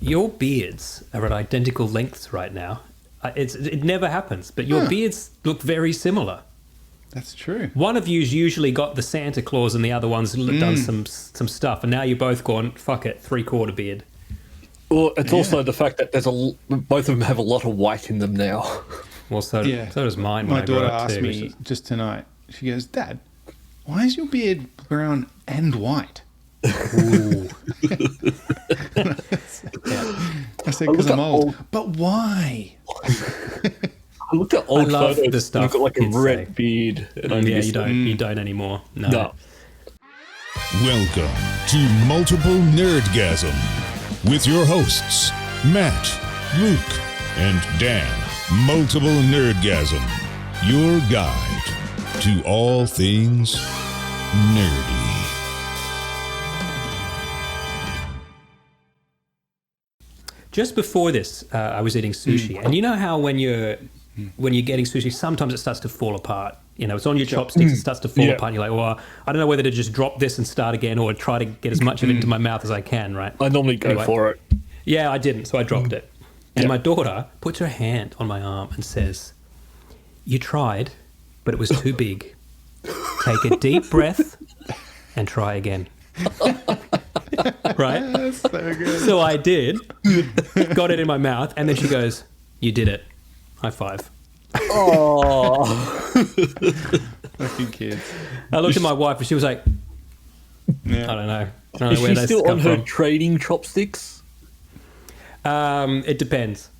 Your beards are at identical lengths right now. It never happens, but your beards look very similar. That's true. One of you's usually got the Santa Claus and the other one's done some stuff, and now you're both gone, fuck it, 3/4 beard. Well, it's also the fact that both of them have a lot of white in them now. Well, so does mine. My daughter asked me just tonight, she goes, Dad, why is your beard brown and white? Ooh. I said, because I'm old. But why? I looked at old photos. The stuff I've got like a red beard. And you don't anymore. No. Welcome to Multiple Nerdgasm with your hosts, Matt, Luke, and Dan. Multiple Nerdgasm, your guide to all things nerdy. Just before this, I was eating sushi, and you know how when you're getting sushi, sometimes it starts to fall apart. You know, it's on your chopsticks, it starts to fall apart. And you're like, well, I don't know whether to just drop this and start again, or try to get as much of it into my mouth as I can. Right? I normally go for it. Yeah, I didn't, so I dropped it. And my daughter puts her hand on my arm and says, "You tried, but it was too big. Take a deep breath and try again." Right? That's so good. So I did, got it in my mouth, and then she goes, "You did it. High five." Oh, Fucking kids. I looked at my wife and she was like, I don't know is where she that's still come on her from. trading chopsticks? It depends.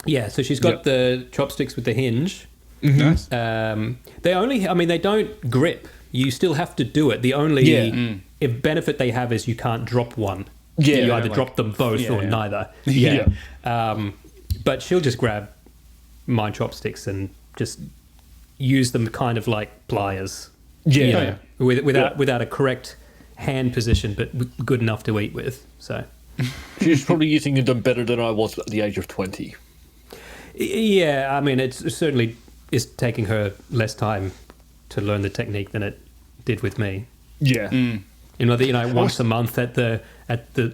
Yeah, so she's got the chopsticks with the hinge. Nice. They don't grip. You still have to do it. The only benefit they have is you can't drop one. Yeah, you either drop them both or neither. Yeah. But she'll just grab my chopsticks and just use them kind of like pliers. Yeah. Without a correct hand position, but good enough to eat with. So She's probably using them better than I was at the age of 20. Yeah, I mean, it certainly is taking her less time to learn the technique than it did with me. Yeah. Once a month at the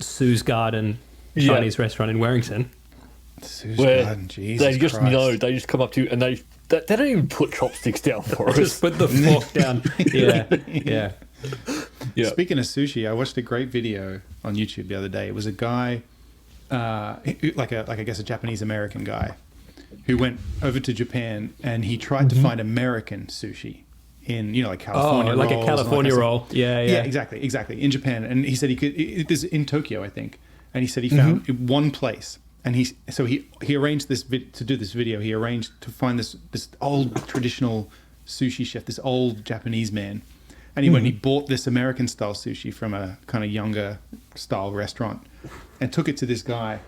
Sue's Garden Chinese restaurant in Warrington. Sue's Where Garden, Jesus they just Christ. know, they just come up to you and they don't even put chopsticks down for us. Just put the fork down. Yeah. Speaking of sushi, I watched a great video on YouTube the other day. It was a guy, like I guess a Japanese American guy, who went over to Japan and he tried to find American sushi in like California rolls, like a California roll. Yeah, exactly in Japan. And he said he could. It is in Tokyo, I think. And he said he found one place. And he arranged to do this video. He arranged to find this old traditional sushi chef, this old Japanese man. And he went and he bought this American style sushi from a kind of younger style restaurant and took it to this guy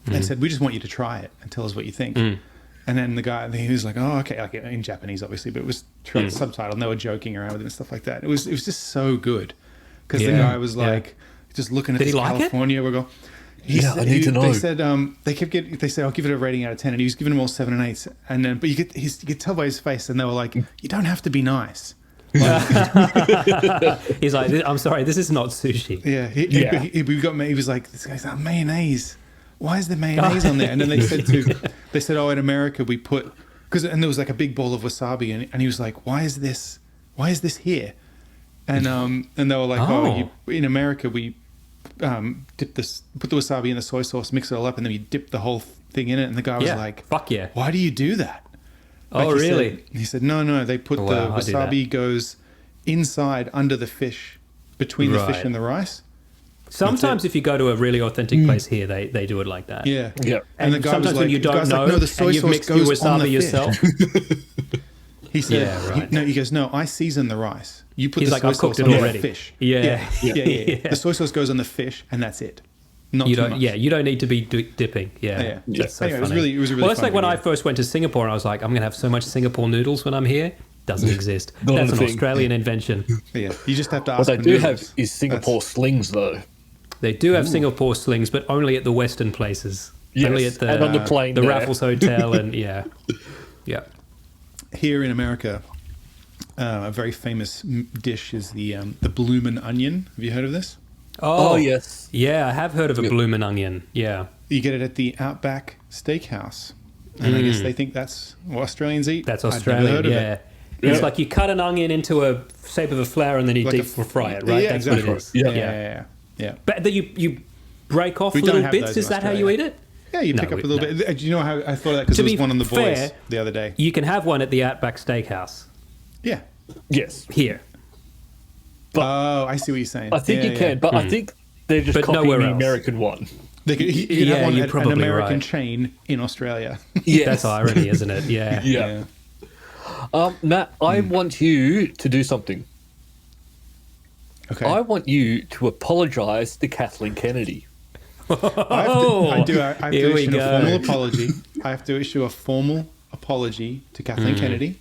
and said, "We just want you to try it and tell us what you think." And then the guy, he was like, "Oh, okay," like in Japanese, obviously, but it was subtitled and they were joking around with it and stuff like that. It was just so good because the guy was like just looking at this California. We go. I need to know. They said they said I'll give it a rating out of 10, and he was giving them all 7 and 8s, and then but you could tell by his face, and they were like, "You don't have to be nice." He's like, "I'm sorry, this is not sushi." Yeah, he was like, "This guy's like mayonnaise. Why is there mayonnaise on there?" And then they said, "Oh, in America we put and there was like a big bowl of wasabi, and he was like, why is this here?" And they were like, in America we put the wasabi in the soy sauce, mix it all up, and then we dip the whole thing in it. And the guy was like, "Fuck yeah! Why do you do that?" Really? He said, no, they put the wasabi goes inside under the fish, between the fish and the rice. Sometimes if you go to a really authentic place here, they do it like that. Yeah. And the guy sometimes was like, when you don't know, no, the soy and you've sauce mixed your goes on wasabi the yourself. He said, he goes, "No, I season the rice. You put the soy I've cooked sauce it on already." the fish." Yeah. The soy sauce goes on the fish, and that's it. Not you too don't. much. Yeah, you don't need to be dipping. Yeah. That's so anyway, funny. it was a really well, that's fun like when video. I first went to Singapore, and I was like, "I'm going to have so much Singapore noodles when I'm here." Doesn't exist. That's an Australian invention. Yeah, you just have to ask. What they for do noodles. have is Singapore slings, though. They do have Singapore slings, but only at the Western places. Yes, only at the and on the plane the there. Raffles Hotel, and Here in America, a very famous dish is the bloomin' onion. Have you heard of this? Oh, yes. Yeah, I have heard of a bloomin' onion. Yeah. You get it at the Outback Steakhouse. And I guess they think that's what Australians eat. That's I'd never Australian, heard of yeah. it. It's like you cut an onion into a shape of a flower and then you Like deep fry it, right? Yeah, That's exactly. what it is. Yeah. But then you break off We don't little have bits. those Is in that how you eat Australia. it? Yeah, you pick up a little bit. Do you know how I thought of that? Because To there was be one on The fair, Boys the other day. You can have one at the Outback Steakhouse Yeah. Yes. here. I see what you're saying. I think you can, but I think they're just But copying nowhere the else. American one. You could Yeah, have one you're at an probably American right. chain in Australia. Yes. That's irony, isn't it? Yeah. Yeah. Matt, I want you to do something. Okay. I want you to apologise to Kathleen Kennedy. I have to Here we issue a go. formal apology. I have to issue a formal apology to Kathleen Kennedy,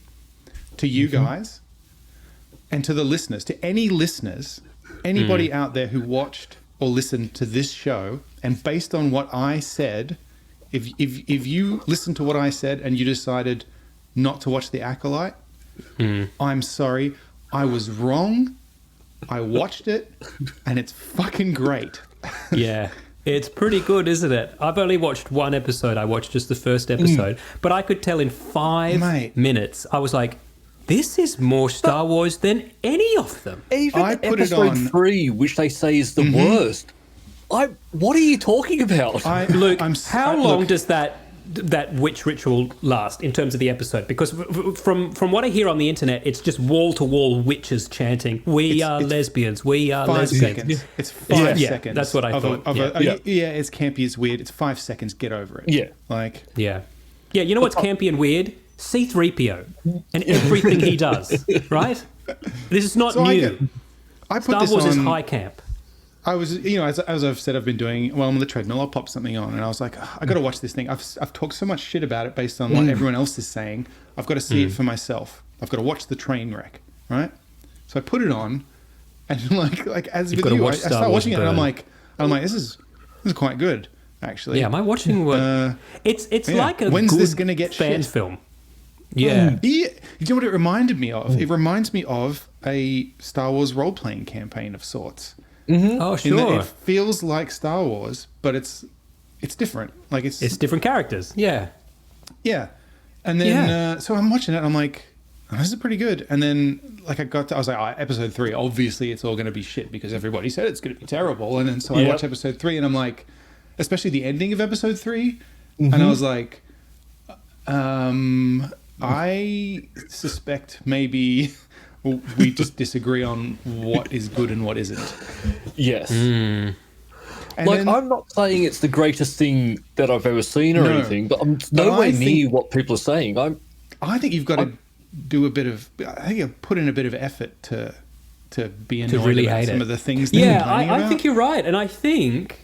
to you guys, and to the listeners, to any listeners, anybody out there who watched or listened to this show, and based on what I said, if you listened to what I said and you decided not to watch The Acolyte, I'm sorry. I was wrong. I watched it, and it's fucking great. Yeah. It's pretty good, isn't it? I've only watched one episode. I watched just the first episode. But I could tell in 5 minutes, I was like, this is more Star Wars than any of them. Even I put it episode on- 3, which they say is the worst. What are you talking about? Luke, I'm how long does that witch ritual last in terms of the episode? Because from what I hear on the internet, it's just wall to wall witches chanting, "We are lesbians. We are 5 lesbians." seconds. It's 5 Yeah, seconds. that's what I thought. Yeah, it's campy. It's weird. It's 5 seconds. Get over it. Yeah. Like, Yeah. You know what's campy and weird? C-3PO and everything he does. Right? This is not so new. I put Star this Wars on. is high camp. I was, as I've said, I've been doing, well, I'm on the treadmill, I'll pop something on, and I was like, I got to watch this thing. I've talked so much shit about it based on what everyone else is saying. I've got to see it for myself. I've got to watch the train wreck, right? So I put it on, and like as You've with got to you, I watch Star start Wars watching it, and I'm burn. like, this is quite good, actually. Yeah, am I watching what? It's like a When's good this gonna get fan shit? film. Yeah. Yeah, you know what it reminded me of? It reminds me of a Star Wars role-playing campaign of sorts. Oh, In that sure. it feels like Star Wars, but it's different. Like It's different characters. Yeah. yeah. And then so I'm watching it. And I'm like, oh, this is pretty good. And then like I was like, episode 3. Obviously, it's all going to be shit because everybody said it's going to be terrible. And then so I watch episode 3, and I'm like, especially the ending of episode 3, and I was like, I suspect maybe we just disagree on what is good and what isn't. Yes. And then- I'm not saying it's the greatest thing that I've ever seen or No. anything, but I'm But nowhere I near think- what people are saying. I think you've got to do a bit of. I think you've put in a bit of effort to be annoyed really about hate some it. of the things. They're Yeah, complaining I about. think you're right, and I think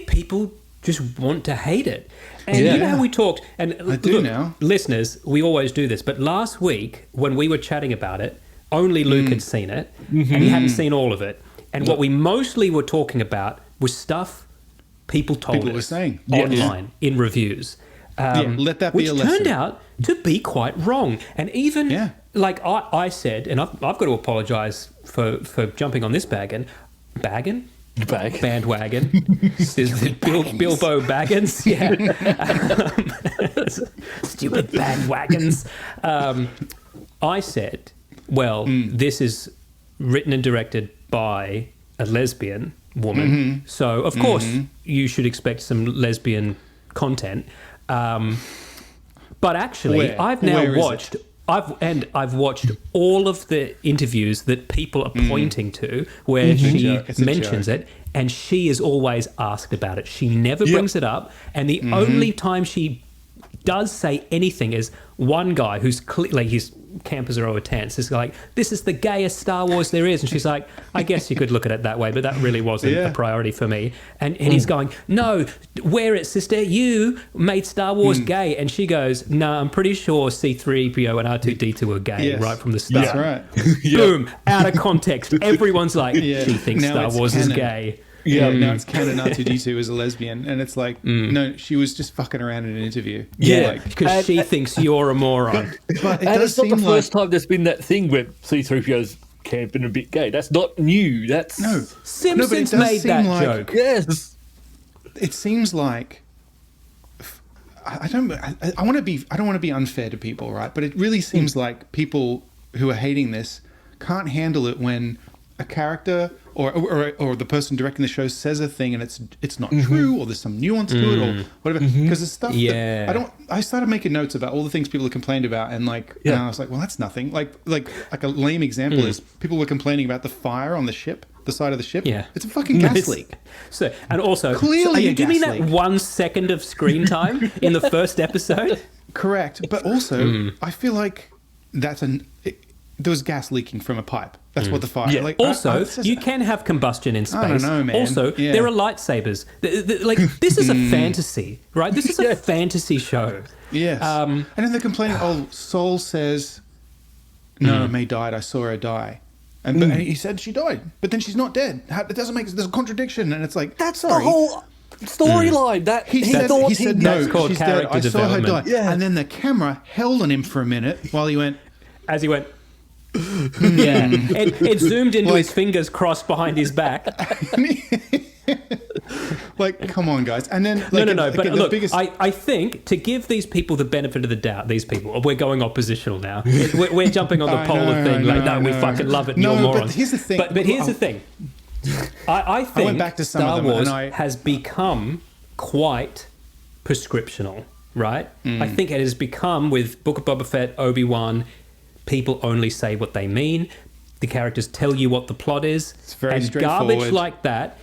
people just want to hate it. And you know how we talked, and I do now. listeners, we always do this, but last week when we were chatting about it, only Luke had seen it, and he hadn't seen all of it. And what we mostly were talking about was stuff people told People us were saying. online in reviews. Let that be which a lesson. turned out to be quite wrong. And even Yeah. like I said, and I've got to apologise for jumping on this bandwagon. This is Bilbo Baggins, yeah. Stupid bandwagons. I said, well, this is written and directed by a lesbian woman, so of course you should expect some lesbian content. But actually, Where? I've now Where is watched. I've watched all of the interviews that people are pointing to where she It's a mentions joke. it, and she is always asked about it. She never brings it up, and the only time she does say anything is one guy who's clearly his campers are over tents is like, this is the gayest Star Wars there is, and she's like, I guess you could look at it that way, but that really wasn't a priority for me. And he's going, no, wear it, sister, you made Star Wars gay. And she goes, no, I'm pretty sure C-3PO and R2-D2 were gay Yes. right from the start. That's right. Boom, out of context. Everyone's like, she thinks Now Star it's Wars is canon. gay. Yeah, now it's canon R2D2 is a lesbian, and it's like, no, she was just fucking around in an interview. Yeah, Like, because she thinks you're a moron. but it And does it's not the seem like first time there's been that thing where C-3PO's camp and a bit gay. That's not new. That's No. Simpsons does made seem that like- joke. Yes. It seems like I don't want to be unfair to people, right? But it really seems like people who are hating this can't handle it when a character or the person directing the show says a thing and it's not true, or there's some nuance to it, or whatever. Because the stuff that I started making notes about all the things people have complained about, and and I was like, well, that's nothing. Like a lame example is people were complaining about the fire on the ship, the side of the ship. Yeah. It's a fucking gas leak. So, and also, Clearly a give me gas that leak. 1 second of screen time in the first episode. Correct, but also I feel like there was gas leaking from a pipe. That's what the fire. Yeah. Like, Also, you can have combustion in space. I don't know, man. Also, Yeah. there are lightsabers. Like, this is a fantasy, right? This is a fantasy show. Yes. And then they're complaining. Oh, Saul says, "No, May died. I saw her die." And he said she died, but then she's not dead. It doesn't make. There's a contradiction, and it's like That's sorry. the whole storyline. That He said thought no, That's called she's dead. I character saw her die. development. Yeah. And then the camera held on him for a minute while he went. As he went, yeah, it zoomed into his fingers crossed behind his back. Like, come on, guys. And then No. again, But the look, biggest, I think to give these people the benefit of the doubt, we're going oppositional now. We're jumping on the I polar know, thing. I Like, know, no, we I know. fucking love it. And No, you're but morons. here's the thing. But here's the thing. I think went back to some Star of them, Wars and I- has become quite prescriptional, right? I think it has become, with Book of Boba Fett, Obi-Wan, people only say what they mean. The characters tell you what the plot is. It's very and straightforward. garbage like that.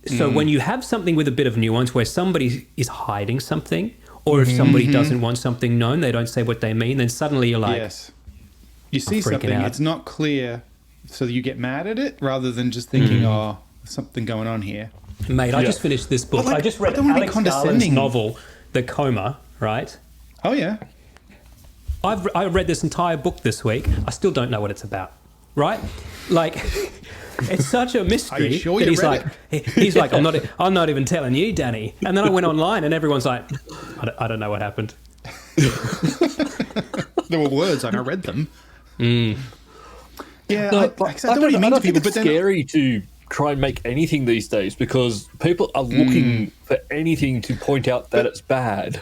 So when you have something with a bit of nuance where somebody is hiding something, or if somebody doesn't want something known, they don't say what they mean, then suddenly you're like, yes, you see freaking something, out. it's not clear, so you get mad at it rather than just thinking, oh, there's something going on here. mate, I just finished this book. But, like, I just I read don't wanna be Alex Garland's condescending. novel, The Coma, right? Oh yeah, I read this entire book this week. I still don't know what it's about, right? Like, it's such a mystery. Are you sure that you he's read like, he's like, I'm not even telling you, Danny. And then I went online, and everyone's like, I don't know what happened. there were words and I read them. Yeah, No, I but don't know what you I mean don't to people, think but it's then scary to try and make anything these days because people are looking for anything to point out that it's bad.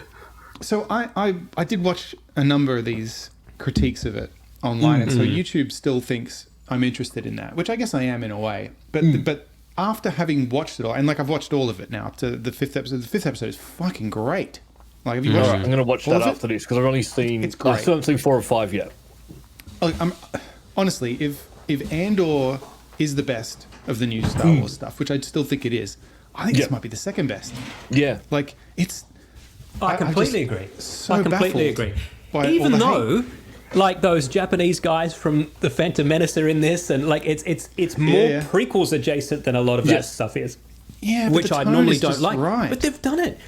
So I did watch a number of these critiques of it online, and so YouTube still thinks I'm interested in that, which I guess I am in a way. But after having watched it all, and like I've watched all of it now up to the 5th episode. The 5th episode is fucking great. Like, have you watched All right, I'm going to watch all that of it? after this because I've only seen. It's I great. still haven't seen 4 or 5 yet. Honestly, if Andor is the best of the new Star Wars stuff, which I still think it is, I think this might be the second best. Yeah. Like, it's I completely just agree. so I completely baffled agree. by all Even the though, like, those Japanese guys from The Phantom Menace are in this, and like it's more Yeah. prequels adjacent than a lot of that stuff is. Yeah, but Which the I tone normally is don't just like. right. But they've done it.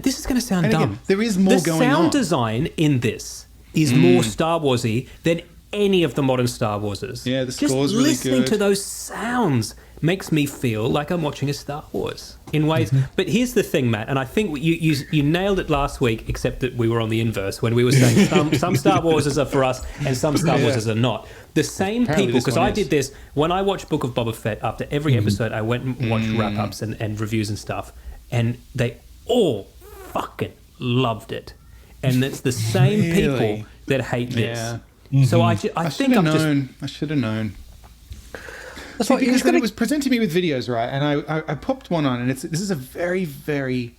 This is going to sound And dumb. again, there is more the going sound on. design in this is more Star Warsy than any of the modern Star Warses. Yeah, the Just score's really listening good. to those sounds makes me feel like I'm watching a Star Wars in ways. But here's the thing, Matt, and I think you nailed it last week, except that we were on the inverse when we were saying some Star Warses are for us and some Star Warses are not. The same Apparently people, this because one I is. did this when I watched Book of Boba Fett. After every episode, I went and watched wrap-ups and reviews and stuff, and they all fucking loved it. And it's the same Really? people that hate this. Yeah. So I I think should I'm have just known. I should have known. That's See, right. because then it was presenting me with videos, right? And I popped one on, and this is a very, very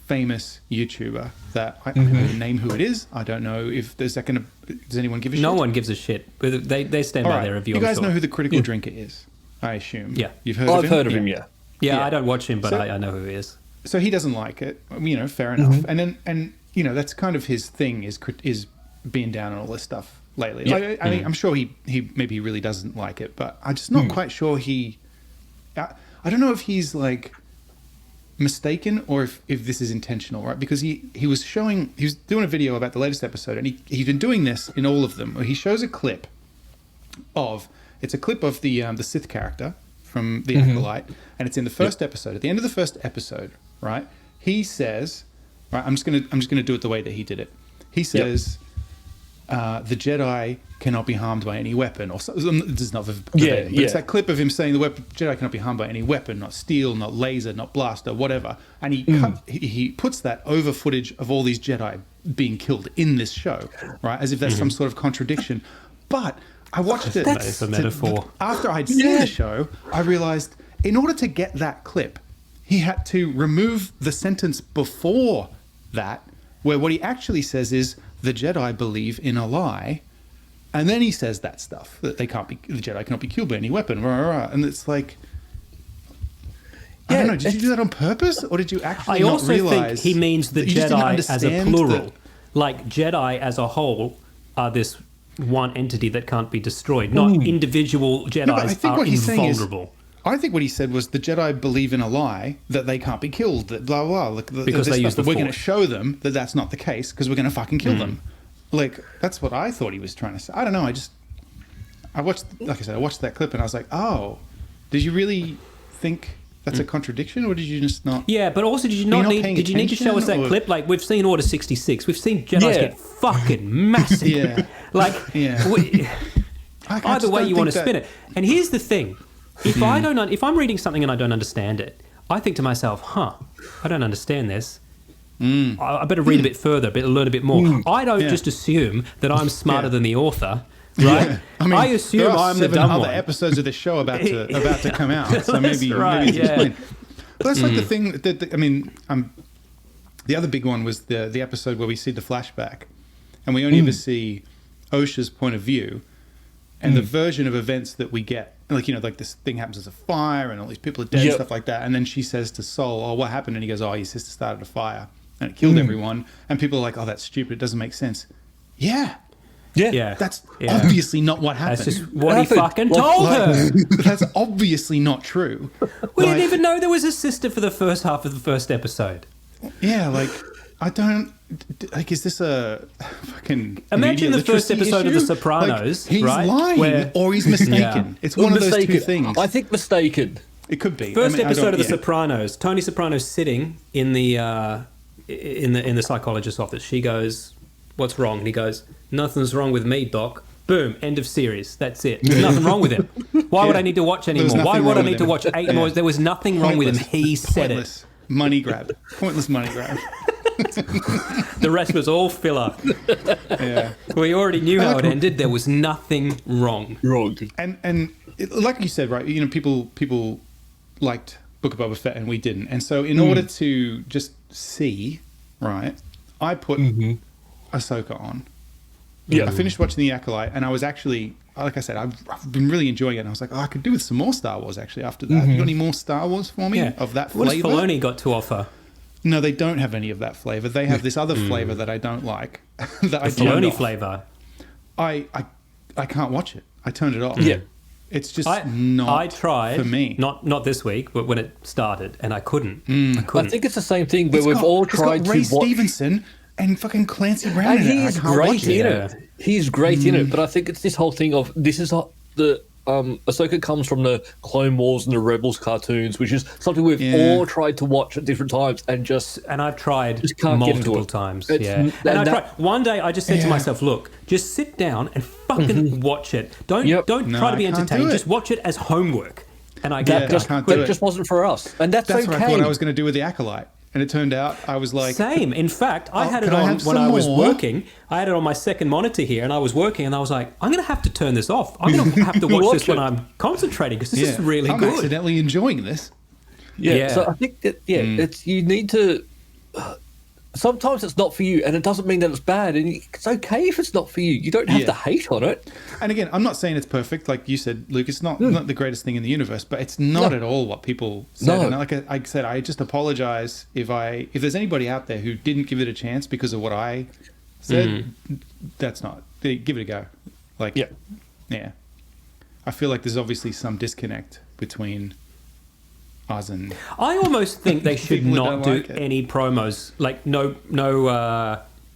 famous YouTuber that I don't know the name who it is. I don't know if there's that going to. Does anyone give a shit? no one gives a shit. But they stand All by right. their review. You I'm guys sure. know who the critical drinker is, I assume. Yeah. You've heard of him? I've heard of him, yeah. Yeah, Yeah. I don't watch him, but So- I know who he is. So he doesn't like it. Fair enough. And you know, that's kind of his thing is being down on all this stuff lately. Yeah. Like, I mean, I'm sure he maybe he really doesn't like it, but I'm just not quite sure he. I don't know if he's like mistaken or if this is intentional, right? Because he was doing a video about the latest episode, and he's been doing this in all of them. Where he shows a clip of the Sith character from the Acolyte, and it's in the first episode. At the end of the first episode, right? He says, right, I'm just gonna do it the way that he did it. He says, the Jedi cannot be harmed by any weapon, or this is not verbatim, but it's that clip of him saying the Jedi cannot be harmed by any weapon, not steel, not laser, not blaster, whatever. And he puts that over footage of all these Jedi being killed in this show, right? As if that's some sort of contradiction. But I watched it. That's a metaphor. After I'd seen the show, I realized in order to get that clip, he had to remove the sentence before that, where what he actually says is the Jedi believe in a lie, and then he says that stuff that the Jedi cannot be killed by any weapon, and it's like, I don't know. Did you do that on purpose, or did you actually? I also think he means the Jedi as a plural, like Jedi as a whole are this one entity that can't be destroyed, not individual Jedis are invulnerable. I think what he said was the Jedi believe in a lie that they can't be killed, that blah, blah, blah. Because they use the We're going to show them that that's not the case because we're going to fucking kill them. Like, that's what I thought he was trying to say. I don't know. I watched that clip and I was like, oh, did you really think that's a contradiction, or did you just not? Yeah, but also did you need to show us that clip? Like, we've seen Order 66. We've seen Jedi get fucking massacred. Either way you want to spin it. And here's the thing. If I'm reading something and I don't understand it, I think to myself, I don't understand this. I better read a bit further, learn a bit more. I don't just assume that I'm smarter than the author, right? Yeah. I mean, I assume I'm the dumb one. There are 7 other episodes of the show about to come out, so maybe explain. But that's like the thing that the other big one was the episode where we see the flashback, and we only ever see Osha's point of view, and the version of events that we get. Like this thing happens as a fire and all these people are dead and stuff like that. And then she says to Sol, oh, what happened? And he goes, oh, your sister started a fire and it killed everyone. And people are like, oh, that's stupid. It doesn't make sense. Yeah. That's obviously not what happened. That's just what he fucking told her. That's obviously not true. We didn't even know there was a sister for the first half of the first episode. Yeah, I don't... Like, is this a fucking... Imagine the first episode of The Sopranos, he's lying or he's mistaken. It's one of those two things. I think mistaken. It could be. First episode of The Sopranos. Tony Soprano's sitting in the psychologist's office. She goes, "What's wrong?" And he goes, "Nothing's wrong with me, Doc." Boom. End of series. That's it. There's nothing wrong with him. Why would I need to watch anymore? Why would I need to watch 8 more? There was nothing wrong with him. He said it. Money grab. Pointless money grab. The rest was all filler. Yeah, we already knew how it ended. There was nothing wrong. And like you said, right? People liked Book of Boba Fett and we didn't. And so in order to just see, right, I put Ahsoka on. Yeah, I finished watching The Acolyte, and I was actually, like I said, I've been really enjoying it. And I was like, I could do with some more Star Wars actually after that. Have you got any more Star Wars for me of that flavor? What has Filoni got to offer? No, they don't have any of that flavor. They have this other flavor that I don't like. The Filoni flavor. I can't watch it. I turned it off. Yeah, it's just not. I tried for me. Not this week, but when it started, and I couldn't. I think it's the same thing where we've all tried to watch. Ray Stevenson and fucking Clancy Brown. And he's great in it. He's great in it. But I think it's this whole thing of Ahsoka comes from the Clone Wars and the Rebels cartoons, which is something we've all tried to watch at different times and I've tried just can't multiple times. And I tried. One day I just said to myself, look, just sit down and fucking watch it. Don't try to be entertained. Just watch it as homework. And I can't do it. It just wasn't for us. And that's okay. What I thought I was going to do with The Acolyte. And it turned out I was like... Same. In fact, I had it on when I was working. I had it on my second monitor here, and I was working, and I was like, I'm going to have to turn this off. I'm going to have to watch this when I'm concentrating, because this is really good. I'm accidentally enjoying this. Yeah. So I think that, it's you need to... Sometimes it's not for you, and it doesn't mean that it's bad, and it's okay if it's not for you. You don't have to hate on it. And again, I'm not saying it's perfect, like you said, Luke. It's not the greatest thing in the universe, but it's not at all what people said. And like I said, I just apologize if there's anybody out there who didn't give it a chance because of what I said. That's not. Give it a go. Yeah. I feel like there's obviously some disconnect between us and... I almost think they should not do any promos, like no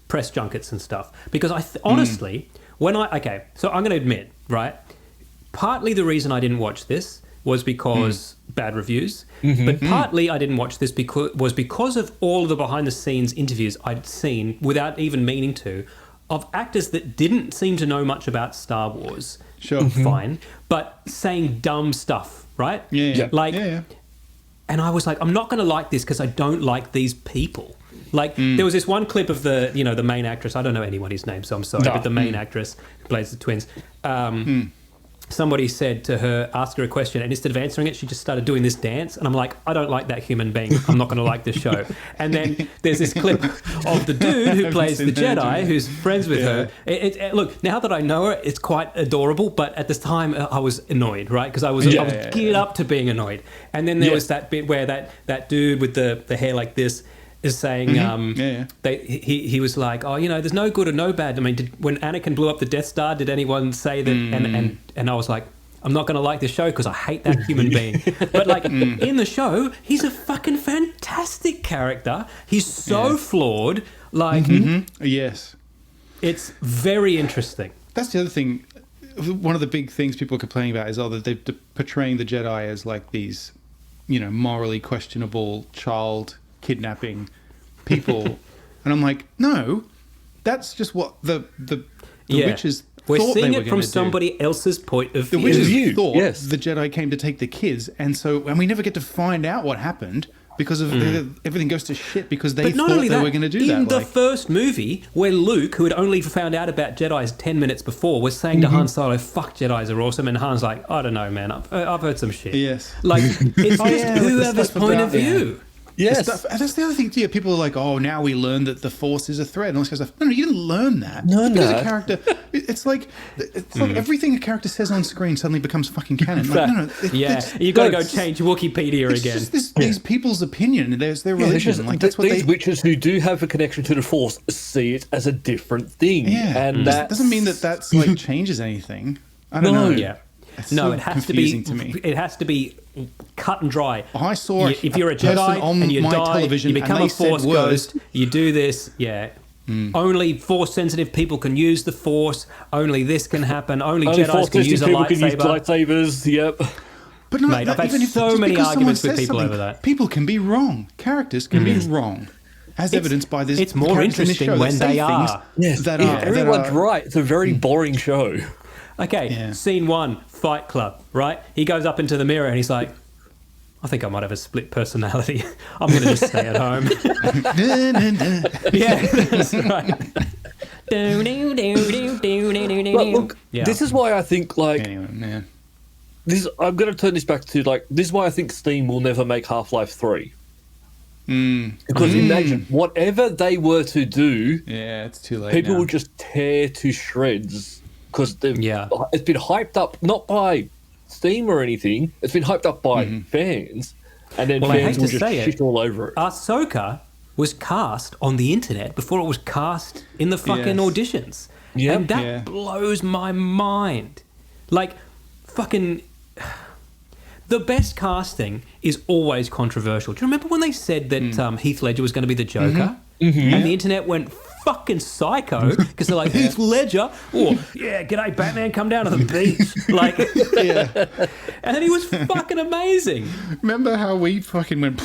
press junkets and stuff, because honestly, so I'm going to admit, right, partly the reason I didn't watch this was because bad reviews, but partly I didn't watch this because of all of the behind the scenes interviews I'd seen without even meaning to of actors that didn't seem to know much about Star Wars. Sure. Fine. But saying dumb stuff, right? Yeah. Like, yeah. and I was like, I'm not going to like this because I don't like these people. Like, there was this one clip of the main actress. I don't know anybody's name, so I'm sorry. No. But the main actress who plays the twins. Somebody said to her, ask her a question, and instead of answering it, she just started doing this dance. And I'm like, I don't like that human being. I'm not going to like this show. And then there's this clip of the dude who plays the Jedi, who's friends with her. Look, now that I know her, it's quite adorable. But at this time, I was annoyed, right? Because I was geared up to being annoyed. And then there was that bit where that dude with the hair like this is saying, he was like, oh, there's no good or no bad. I mean, when Anakin blew up the Death Star, did anyone say that? And I was like, I'm not going to like this show because I hate that human being. But like in the show, he's a fucking fantastic character. He's so flawed. Like, Yes. It's very interesting. That's the other thing. One of the big things people are complaining about is that they're portraying the Jedi as like these, morally questionable child kidnapping people. And I'm like, no, that's just what the witches We're thought seeing they were it from gonna do. somebody else's point of The view. witches thought yes. the Jedi came to take the kids, and we never get to find out what happened because of everything goes to shit because they But not thought only they that, were going to do that. in the first movie, where Luke, who had only found out about Jedis 10 minutes before, was saying to Han Solo, "Fuck, Jedis are awesome," and Han's like, "I don't know, man. I've heard some shit." Yes. Like it's just yeah, like the whoever's stuff point about- of view. Yes. That's the other thing too. People are like, "Oh, now we learn that the Force is a threat," and all this kind of stuff. No, you didn't learn that. No, Because no. a character, it's like everything a character says on screen suddenly becomes fucking canon. Like, no, You got to go change Wikipedia It's again. just these people's opinion. There's their religion. Like that's what these they. witches who do have a connection to the Force see it as a different thing. Yeah, And that doesn't mean that's like changes anything. I don't know. Yeah. It's No, so it has to be. confusing to me. It has to be cut and dry. I saw If you're a person Jedi on and you my die, television you become and a they said Force words. ghost. You do this. Yeah. Only Force-sensitive people can use the Force. Only this can happen. Only Jedis can use a people can use lightsaber. lightsabers. Yep. But no, Mate, I've had even if so just many because someone arguments with says people something, over that. People can be wrong. Characters can be wrong, as evidenced by this. It's more characters in this interesting show that when say they things are. Yes. that If are. everyone's that are, right. It's a very boring show. Okay, Yeah. Scene 1, Fight Club, right? He goes up into the mirror and he's like, I think I might have a split personality. I'm going to just stay at home. Yeah, that's right. But look, Yeah. this is why I think Anyway, yeah. I'm going to turn this back to this is why I think Steam will never make Half-Life 3. Because imagine whatever they were to do, Yeah, it's too late. people now. will just tear to shreds because Yeah. it's been hyped up not by Steam or anything. It's been hyped up by fans, and then Well, I hate fans will to just say it. shit all over it. Ahsoka was cast on the internet before it was cast in the fucking Yes. auditions. Yep. And that Yeah. blows my mind. Like, fucking... The best casting is always controversial. Do you remember when they said that Heath Ledger was going to be the Joker? And the internet went fucking psycho because they're like, Heath Ledger? Oh, yeah, g'day, Batman, come down to the beach. Like, and then he was fucking amazing. Remember how we fucking went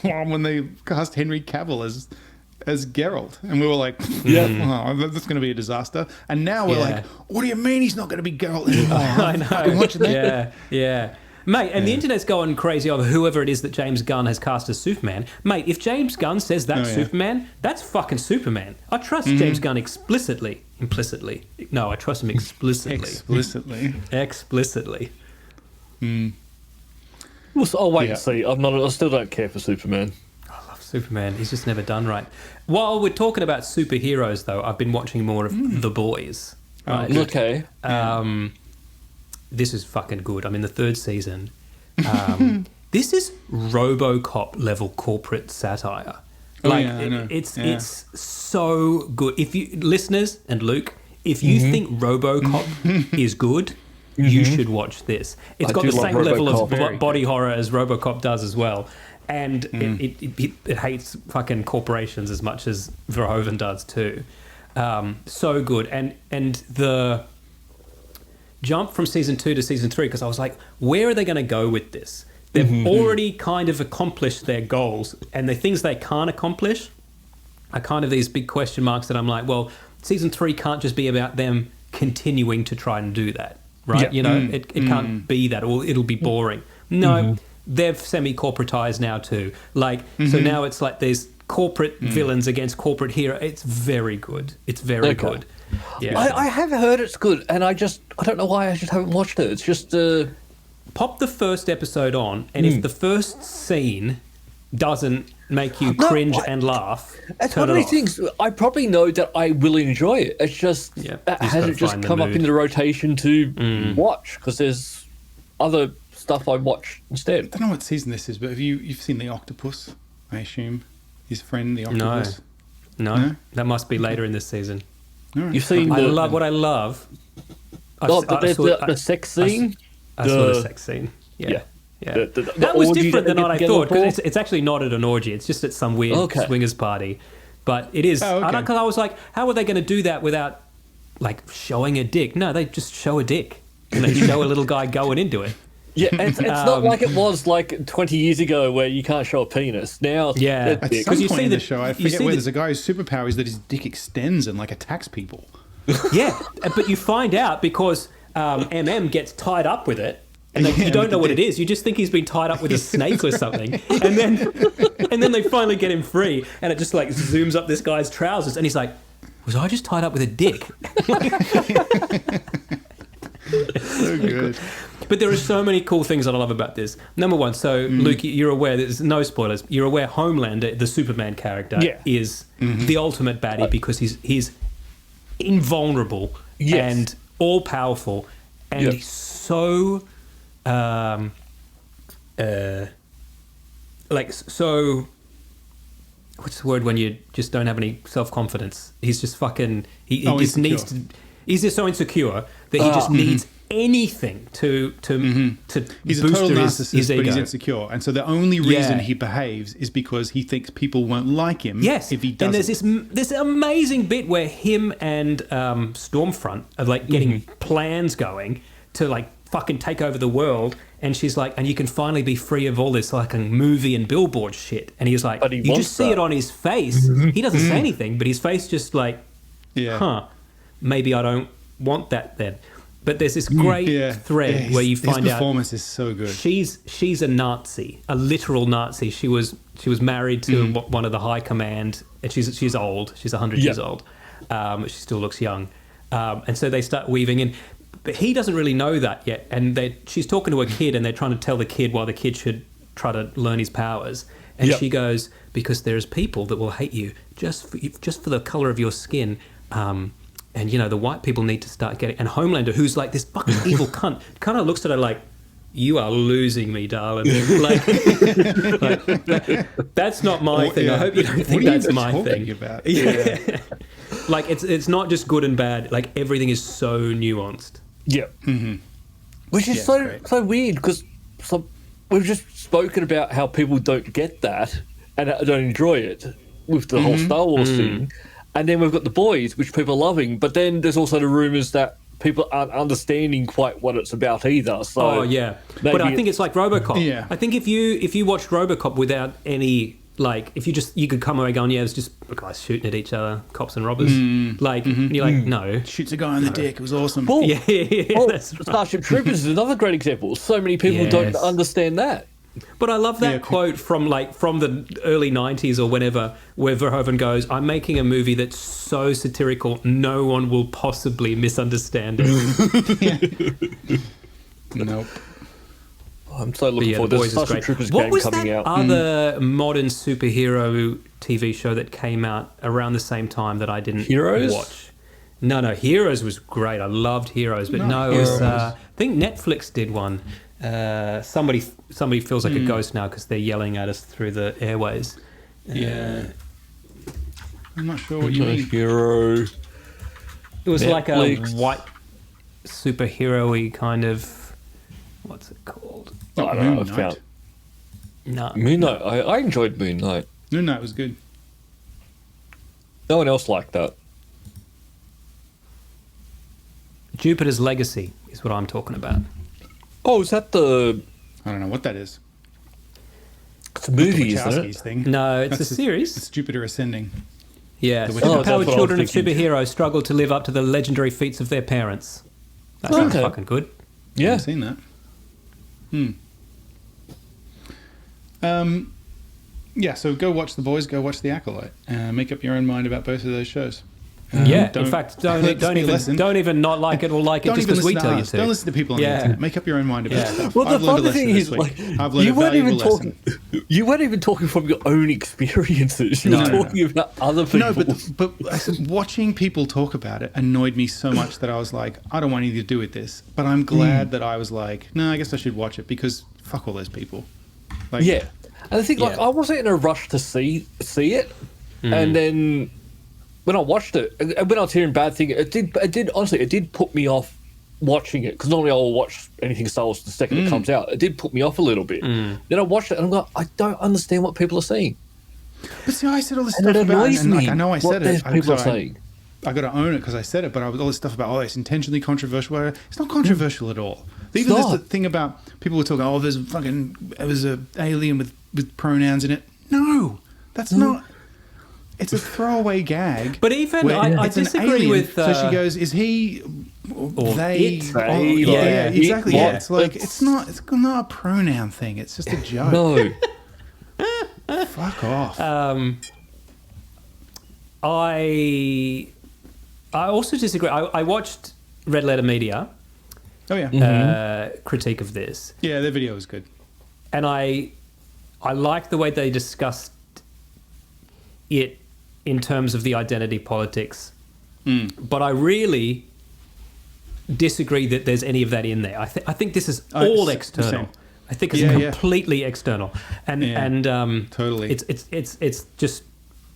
when they cast Henry Cavill as Geralt, and we were like, "Oh, that's going to be a disaster." And now we're like, "What do you mean he's not going to be Geralt anymore?" I know. Fucking watching that. Yeah. Mate, and the internet's going crazy over whoever it is that James Gunn has cast as Superman. Mate, if James Gunn says that's Superman, that's fucking Superman. I trust James Gunn implicitly. No, I trust him explicitly. Explicitly. I'll wait and see. I still don't care for Superman. Superman, he's just never done right. While we're talking about superheroes, though, I've been watching more of The Boys. Right? Okay. This is fucking good. I'm in the 3rd season. This is RoboCop level corporate satire. Like I know. it's so good. If you listeners and Luke, if you think RoboCop is good, you should watch this. It's got do the love same level RoboCop. of body horror as RoboCop does as well. And it hates fucking corporations as much as Verhoeven does too. So good. And the jump from season 2 to season 3, because I was like, where are they going to go with this? They've already kind of accomplished their goals, and the things they can't accomplish are kind of these big question marks that I'm like, well, season 3 can't just be about them continuing to try and do that, right? Yeah. You know, it can't be that, or it'll be boring. No, they've semi-corporatized now too. Like, so now it's like there's corporate villains against corporate hero. It's very good. It's very good. Yeah. I have heard it's good, and I don't know why I just haven't watched it. It's just Pop the first episode on, and if the first scene doesn't make you cringe and laugh, it's turn one of it these off. things. I probably know that I will enjoy it. It's just Yeah, that you just hasn't gotta just find the come up mood. in the rotation to watch, because there's other stuff I watch instead. I don't know what season this is, but you've seen the octopus? I assume his friend, the octopus. No, that must be later in this season. All right. You've seen I love what I love. the sex scene. I saw the sex scene. Yeah. The That was orgy different that than they I get thought, together because it's actually not at an orgy. It's just at some weird swingers party. But it is. Oh, okay. Because I was like, how are they going to do that without like showing a dick? No, they just show a dick. And they show a little guy going into it. Yeah, it's not like it was like 20 years ago where you can't show a penis. Now, Yeah. it's At big. some you point see in the- the show, I you forget see where the- there's a guy whose superpower is that his dick extends and like attacks people. Yeah, but you find out because MM gets tied up with it, and you don't know what it is. You just think he's been tied up with a snake or something, and then they finally get him free, and it just like zooms up this guy's trousers, and he's like, "Was I just tied up with a dick?" So good. But there are so many cool things that I love about this. Number one, so Luke, you're aware, there's no spoilers, you're aware Homelander, the Superman character, is the ultimate baddie because he's invulnerable and all-powerful, and he's so, so, what's the word when you just don't have any self-confidence? He's just fucking, he just insecure. needs to, he's just so insecure that he just needs anything to He's a boost total his narcissist, ego. but he's insecure. And so the only reason Yeah. he behaves is because he thinks people won't like him Yes, if he and doesn't. there's this amazing bit where him and Stormfront are like getting plans going to like fucking take over the world, and she's like, and you can finally be free of all this like movie and billboard shit. And he's like, But he you wants just see that. it on his face. He doesn't say anything, but his face just like, maybe I don't want that then. But there's this great thread where you find his out performance is so good. she's a Nazi, a literal Nazi. She was married to one of the high command, and she's old. She's 100 years old. She still looks young, and so they start weaving in. But he doesn't really know that yet, and she's talking to a kid, and they're trying to tell the kid why the kid should try to learn his powers. And she goes, because there's people that will hate you just for the color of your skin. And, you know, the white people need to start getting... And Homelander, who's like this fucking evil cunt, kind of looks at her like, you are losing me, darling. Like that's not my thing. I hope you don't think that's my thing. About? Yeah. Like, it's not just good and bad. Like, everything is so nuanced. Yeah. Which is so weird, because we've just spoken about how people don't get that and don't enjoy it with the whole Star Wars thing. And then we've got The Boys, which people are loving. But then there's also the rumours that people aren't understanding quite what it's about either. So but I think it's like RoboCop. Yeah. I think if you watched RoboCop without any... Like, if you could come away going, yeah, it's just guys shooting at each other, cops and robbers. Like, and you're like, no. Shoots a guy on the dick. It was awesome. Well, Yeah, that's right. Starship Troopers is another great example. So many people don't Yes. understand that. But I love that quote from the early 90s or whenever, where Verhoeven goes, I'm making a movie that's so satirical, no one will possibly misunderstand it. Nope. I'm so looking The forward to Boys is Starship great. Troopers What game was coming that out. other modern superhero TV show that came out around the same time that I didn't Heroes? watch? No, Heroes was great. I loved Heroes, but it was. I think Netflix did one. Somebody feels like a ghost now because they're yelling at us through the airways. Yeah. I'm not sure what you mean. Hero. It was like a Netflix. white superhero-y kind of. What's it called? I don't know. Moon I Knight. found No. Moon Knight. I enjoyed Moon Knight. Moon Knight was good. No one else liked that. Jupiter's Legacy is what I'm talking about. Oh, is that the? I don't know what that is. It's a movie, isn't Wachowski's it? thing. No, it's That's a series. It's Jupiter Ascending. Yeah, The Witcher. Oh, that's superpowered what I was children of thinking. superheroes struggle to live up to the legendary feats of their parents. That sounds Okay. fucking good. I Yeah. haven't seen that. Yeah, so go watch The Boys, go watch The Acolyte. Make up your own mind about both of those shows. Yeah, don't- in fact, let this be a lesson. don't even not like it or like it Don't just even because we listen to tell you us. to. Don't listen to people on the Yeah. internet. Make up your own mind about Yeah. stuff. Well, the I've learned a funny lesson thing this is, week. like, I've learned you a weren't even valuable talking. lesson. You weren't even talking from your own experiences. You No, were no, talking about other people. No, but watching people talk about it annoyed me so much that I was like, I don't want anything to do with this. But I'm glad that I was like, no, I guess I should watch it because fuck all those people. Like, Yeah, and I think like Yeah. I wasn't in a rush to see it, and then when I watched it, and when I was hearing bad things, it did honestly, it did put me off watching it because normally I'll watch anything Star Wars the second it comes out. It did put me off a little bit. Then I watched it and I'm like, I don't understand what people are saying, But see, I said all this and stuff it about it, annoys and me. like I know I what said these it. people are so saying. I got to own it because I said it, but I was all this stuff about, it's intentionally controversial. It's not controversial at all. Even not. this thing about people were talking, there's a alien with pronouns in it. No, that's not. It's a throwaway gag. But even where I it's an disagree alien. with. So she goes, "Is he? They? it. Oh, They, yeah, like, exactly. it, Yeah, what? it's like It's- it's not. It's not a pronoun thing. It's just a joke. No, Fuck off. I also disagree. I watched Red Letter Media Oh yeah, critique of this, yeah. Their video was good. and I like the way they discussed it in terms of the identity politics. But I really disagree that there's any of that in there. I think this is all external. same. I think it's Yeah. completely external, and Yeah, totally. It's just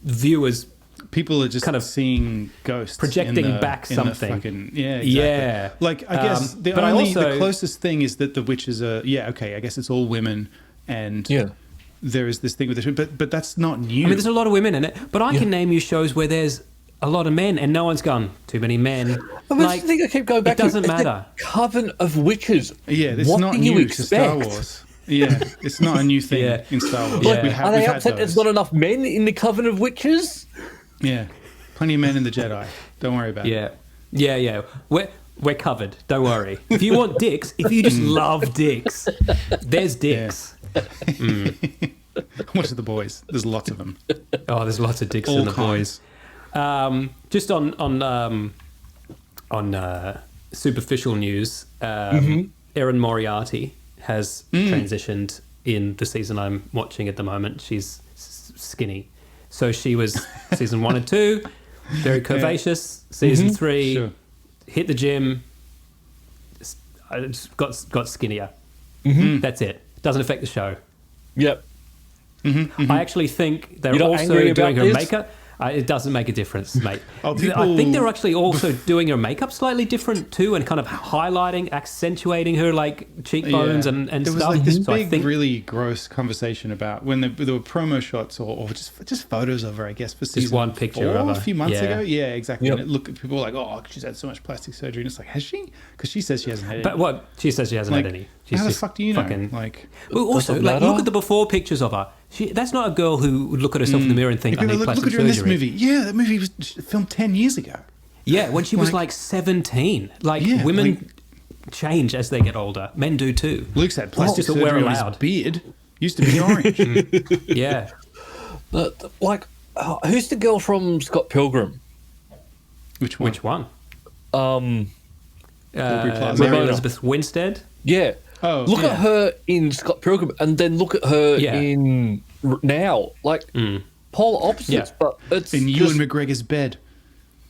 viewers. People are just kind of seeing ghosts projecting in the, back in the something. fucking, yeah, exactly. Yeah. Like I guess the but I also- closest thing is that the witches are I guess it's all women, and yeah. there is this thing with the but that's not new. I mean, there's a lot of women in it, but I can name you shows where there's a lot of men, and no one's gone too many men. I mean, that's the thing I keep going back it doesn't to. It's matter. the Coven of Witches. yeah, it's what not do new you to Star expect? Wars. Yeah, it's not a new thing Yeah. in Star Wars. Yeah. Like, Are we've they had upset those. there's not enough men in the Coven of Witches? Yeah, plenty of men in the Jedi. Don't worry about it. Yeah. We're covered. Don't worry. If you want dicks, if you just love dicks, there's dicks. Watch The Boys. There's lots of them. Oh, there's lots of dicks All in the kinds. boys. Just on superficial news, Erin Moriarty has transitioned in the season I'm watching at the moment. She's skinny, so she was season 1 and 2, very curvaceous. Season 3, Sure. hit the gym, just got skinnier. That's it. Doesn't affect the show. Yep. I actually think they're You're not also angry about doing her this? makeup. It doesn't make a difference, mate. Oh, I people- think they're actually also doing her makeup slightly different too, and kind of highlighting, accentuating her like cheekbones and there stuff. was like this So I big, think really gross conversation about when there were promo shots or just photos of her, I guess, for season one picture 4, of her. a few months Yeah. ago. Yeah, exactly. Yep. And people were like, "Oh, she's had so much plastic surgery," and it's like, has she? Because she says she hasn't had any. But what she says, she hasn't like, had any. She's how the just fuck do you know? fucking- Like, Well, also, Doesn't like, matter. look at the before pictures of her. That's not a girl who would look at herself in the mirror and think, "I need look plastic at her in this surgery." movie. Yeah, that movie was filmed 10 years ago. Yeah, when she was Like- like 17. Like Yeah, women change as they get older. Men do too. Luke's had plastic just that we're surgery on his allowed. beard. Used to be orange. Yeah. Like, who's the girl from Scott Pilgrim? Which one? Which one? Aubrey Plaza. Mary Ramona. Elizabeth Winstead. Yeah. Oh, look yeah. at her in Scott Pilgrim, and then look at her Yeah. in now. Like polar opposites, Yeah. but it's In just, Ewan McGregor's bed.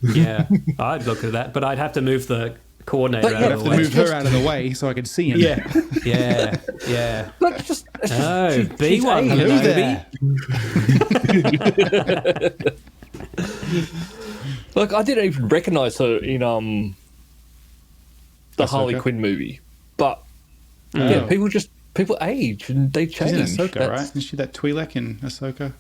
Yeah, I'd look at that, but I'd have to move the coordinator But out yeah, I'd of have the to way. move her out of the way so I could see him. Yeah. But it's just Oh, she's B1 aged. Hello Kenobi. there. Like I didn't even recognize her in the Ahsoka? Harley Quinn movie, but yeah, people age and they She's change. in Ahsoka, That's- right? Isn't she that Twi'lek in Ahsoka?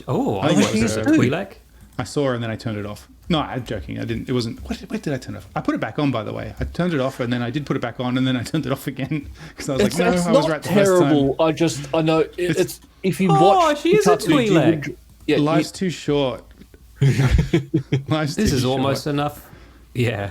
Oh, I think was she is a too. Twi'lek. I saw her and then I turned it off. No, I'm joking. I didn't. It wasn't. Where did I turn it off? I put it back on, by the way. I turned it off and then I did put it back on and then I turned it off again because I was It's, like, no, it's I was not right the first terrible. I know it's if you Oh, watch she is a cartoons, you Twi'lek. would- yeah, time. Life's too short. This is almost enough. Yeah.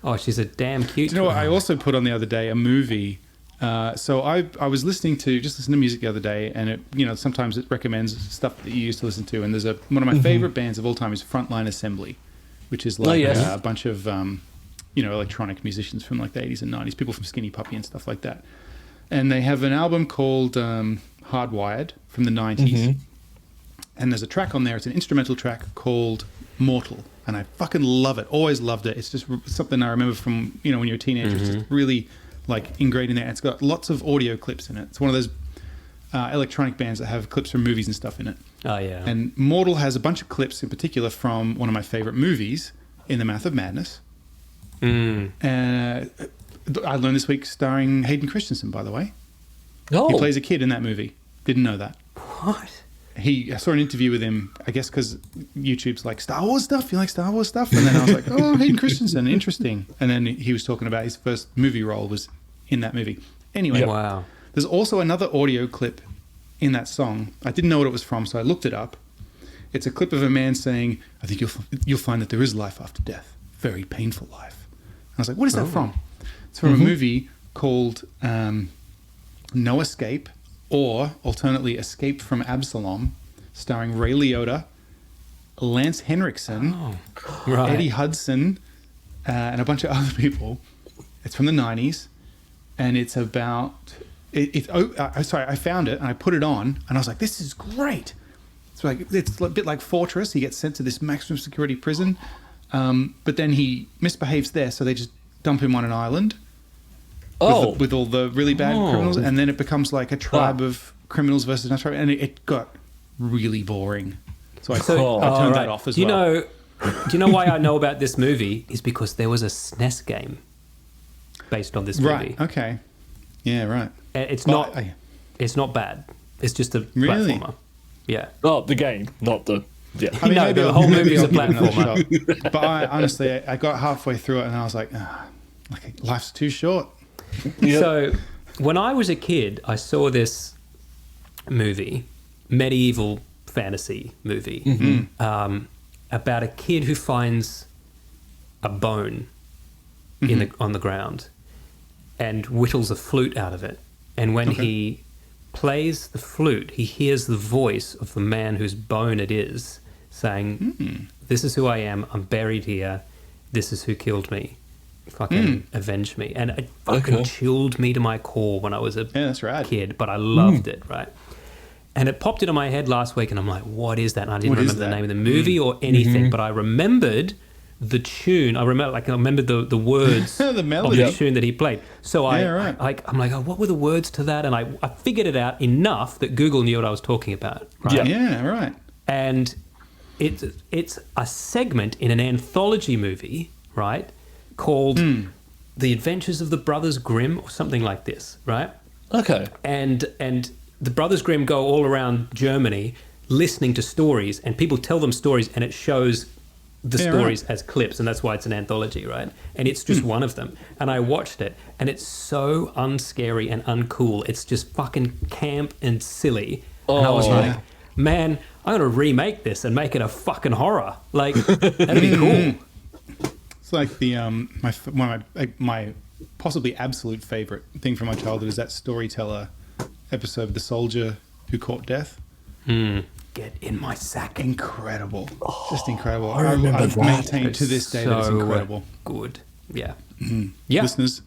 Oh, she's a damn cute. Do you know what? I also put on the other day a movie. So I was listening to music the other day, and it sometimes it recommends stuff that you used to listen to. And there's one of my favorite bands of all time is Frontline Assembly, which is like a bunch of electronic musicians from like the 80s and 90s, people from Skinny Puppy and stuff like that. And they have an album called Hardwired from the 90s. And there's a track on there. It's an instrumental track called Mortal. And I fucking love it. Always loved it. It's just something I remember from, when you're a teenager. It's just really like ingrained in there. It's got lots of audio clips in it. It's one of those electronic bands that have clips from movies and stuff in it. Oh, yeah. And Mortal has a bunch of clips in particular from one of my favorite movies, In the Mouth of Madness. And I learned this week starring Hayden Christensen, by the way. Oh. He plays a kid in that movie. Didn't know that. What? I saw an interview with him, I guess because YouTube's like, Star Wars stuff? You like Star Wars stuff? And then I was like, oh, Hayden Christensen, interesting. And then he was talking about his first movie role was in that movie. Anyway, Wow. There's also another audio clip in that song. I didn't know what it was from, so I looked it up. It's a clip of a man saying, I think you'll find that there is life after death. Very painful life. I was like, what is that from? It's from a movie called No Escape, or alternately Escape from Absalom, starring Ray Liotta, Lance Henriksen, Eddie Hudson, and a bunch of other people. It's from the 90s, and it's about... I found it, and I put it on, and I was like, this is great. It's a bit like Fortress. He gets sent to this maximum security prison, but then he misbehaves there, so they just dump him on an island with all the really bad criminals, and then it becomes like a tribe of criminals versus another tribe, and it got really boring. So I turned that off as well. Do you know why I know about this movie? Is because there was a SNES game based on this movie. Right, okay. Yeah, right. And it's not bad. It's just a platformer. Yeah. Oh, the game, not the... Yeah. I mean, no, the whole movie is a platformer. But honestly, I got halfway through it and I was like, life's too short. Yep. So when I was a kid, I saw this movie, medieval fantasy movie, about a kid who finds a bone on the ground and whittles a flute out of it. And when he plays the flute, he hears the voice of the man whose bone it is saying, this is who I am, I'm buried here, this is who killed me, fucking avenge me. And it fucking chilled me to my core when I was a kid, but I loved it, right? And it popped into my head last week, and I'm like, what is that? And I didn't remember the name of the movie or anything, but I remembered the tune. I remember the words the melody of the tune that he played. So I'm like, oh, what were the words to that? And I figured it out enough that Google knew what I was talking about. Right? Yeah, right. And it's a segment in an anthology movie, right, called The Adventures of the Brothers Grimm or something like this, right? Okay. And the Brothers Grimm go all around Germany listening to stories, and people tell them stories, and it shows the stories as clips, and that's why it's an anthology, right? And it's just one of them. And I watched it, and it's so unscary and uncool. It's just fucking camp and silly. And I was like, man, I'm going to remake this and make it a fucking horror. Like, that'd be cool. It's like the my possibly absolute favorite thing from my childhood is that Storyteller episode of The Soldier Who Caught Death. Get in my sack. Incredible. Just incredible. I remember I've that. maintained to this day that it's incredible. Good. Yeah. Yeah. Listeners,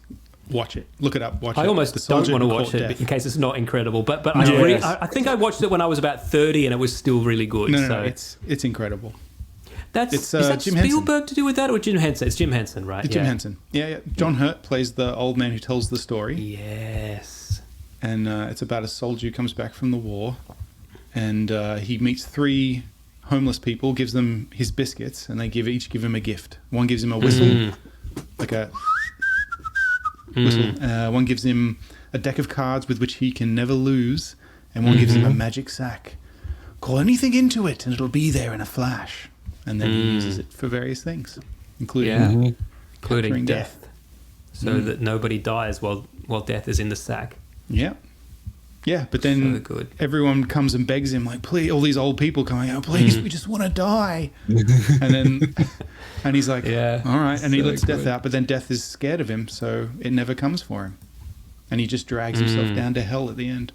watch it. Look it up. Watch it. I almost don't want to watch it in case it's not incredible. But I think I watched it when I was about 30 and it was still really good. No, it's incredible. Is that Jim Spielberg Henson. to do with that or Jim Henson? It's Jim Henson, right? It's Jim Henson. Yeah. John Hurt plays the old man who tells the story. Yes. And it's about a soldier who comes back from the war. And he meets 3 homeless people, gives them his biscuits, and they each give him a gift. One gives him a whistle, like a whistle. One gives him a deck of cards with which he can never lose, and one gives him a magic sack. Call anything into it, and it'll be there in a flash. And then he uses it for various things, including death, so that nobody dies while death is in the sack. Yeah. Yeah, but then So good. everyone comes and begs him, like, please, all these old people coming out, please, we just want to die. and he's like, Yeah, all right. And he so lets Death good. out, but then Death is scared of him, so it never comes for him. And he just drags himself down to hell at the end.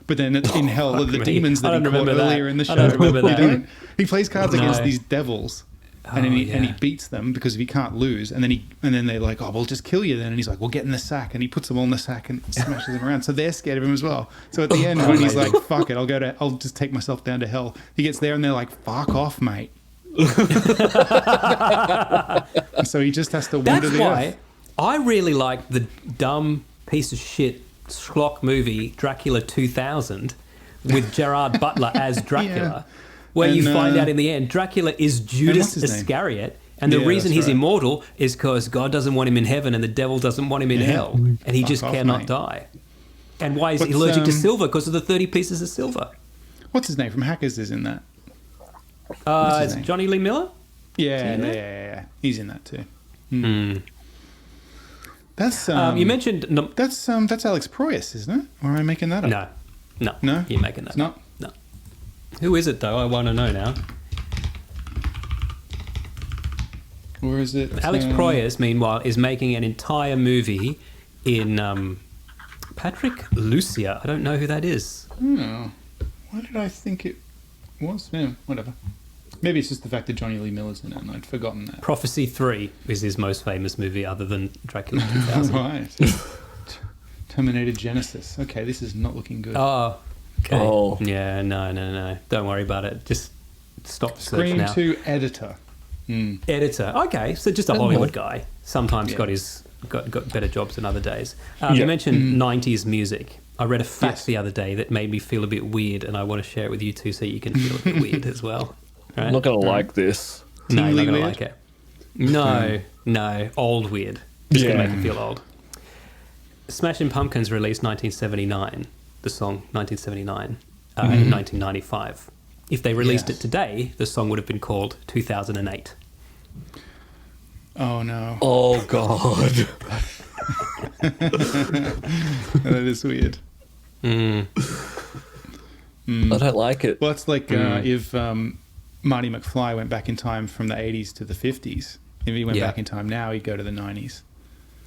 But then in hell are the me. demons I that he don't caught remember that. earlier in the show. I don't remember You that. don't? He plays cards No. against these devils. And, Oh, and he yeah. beats them because he can't lose. And then they're like, oh, we'll just kill you then. And he's like, well, get in the sack. And he puts them all in the sack and smashes them around. So they're scared of him as well. So at the end, when he's like, fuck it, I'll just take myself down to hell. He gets there and they're like, fuck off, mate. And so he just has to wander That's the why earth. I really like the dumb piece of shit schlock movie Dracula 2000 with Gerard Butler as Dracula, where And, you find out in the end Dracula is Judas what's his name? Iscariot, and the Yeah, reason that's he's right. immortal is because God doesn't want him in heaven and the devil doesn't want him in hell, and he Fuck just off, cannot mate. die. And why is he What's, allergic to silver? Because of the 30 pieces of silver. What's his name from Hackers is in that? What's his It's name? Johnny Lee Miller? Yeah, in yeah, it? yeah. He's in that too. That's You mentioned... that's Alex Proyas, isn't it? Or am I making that up? No. No? You're making that It's not? No. Who is it, though? I want to know now. Or is it Alex Proyas, meanwhile, is making an entire movie in Patrick Lucia. I don't know who that is. Oh, why did I think it was? Yeah, whatever. Maybe it's just the fact that Johnny Lee Miller's in it, and I'd forgotten that. Prophecy 3 is his most famous movie other than Dracula 2000. Right. Terminator Genesis. Okay, this is not looking good. Oh, okay. Oh. Yeah, no. Don't worry about it. Just stop the search Scream now. 2 editor. Editor. Okay, so just a Hollywood guy. Sometimes got better jobs than other days. You mentioned 90s music. I read a fact Yes. the other day that made me feel a bit weird, and I want to share it with you too so you can feel a bit weird as well. Right? I'm not going to like this. No, you're not Tingly going to weird? like it. No. Old weird. Just going to make it feel old. Smashing Pumpkins released 1979, the song 1979, in 1995. If they released Yes. it today, the song would have been called 2008. Oh no. Oh, God. That is weird. I don't like it. Well, it's like if Marty McFly went back in time from the 80s to the 50s. If he went Yeah. back in time now, he'd go to the 90s.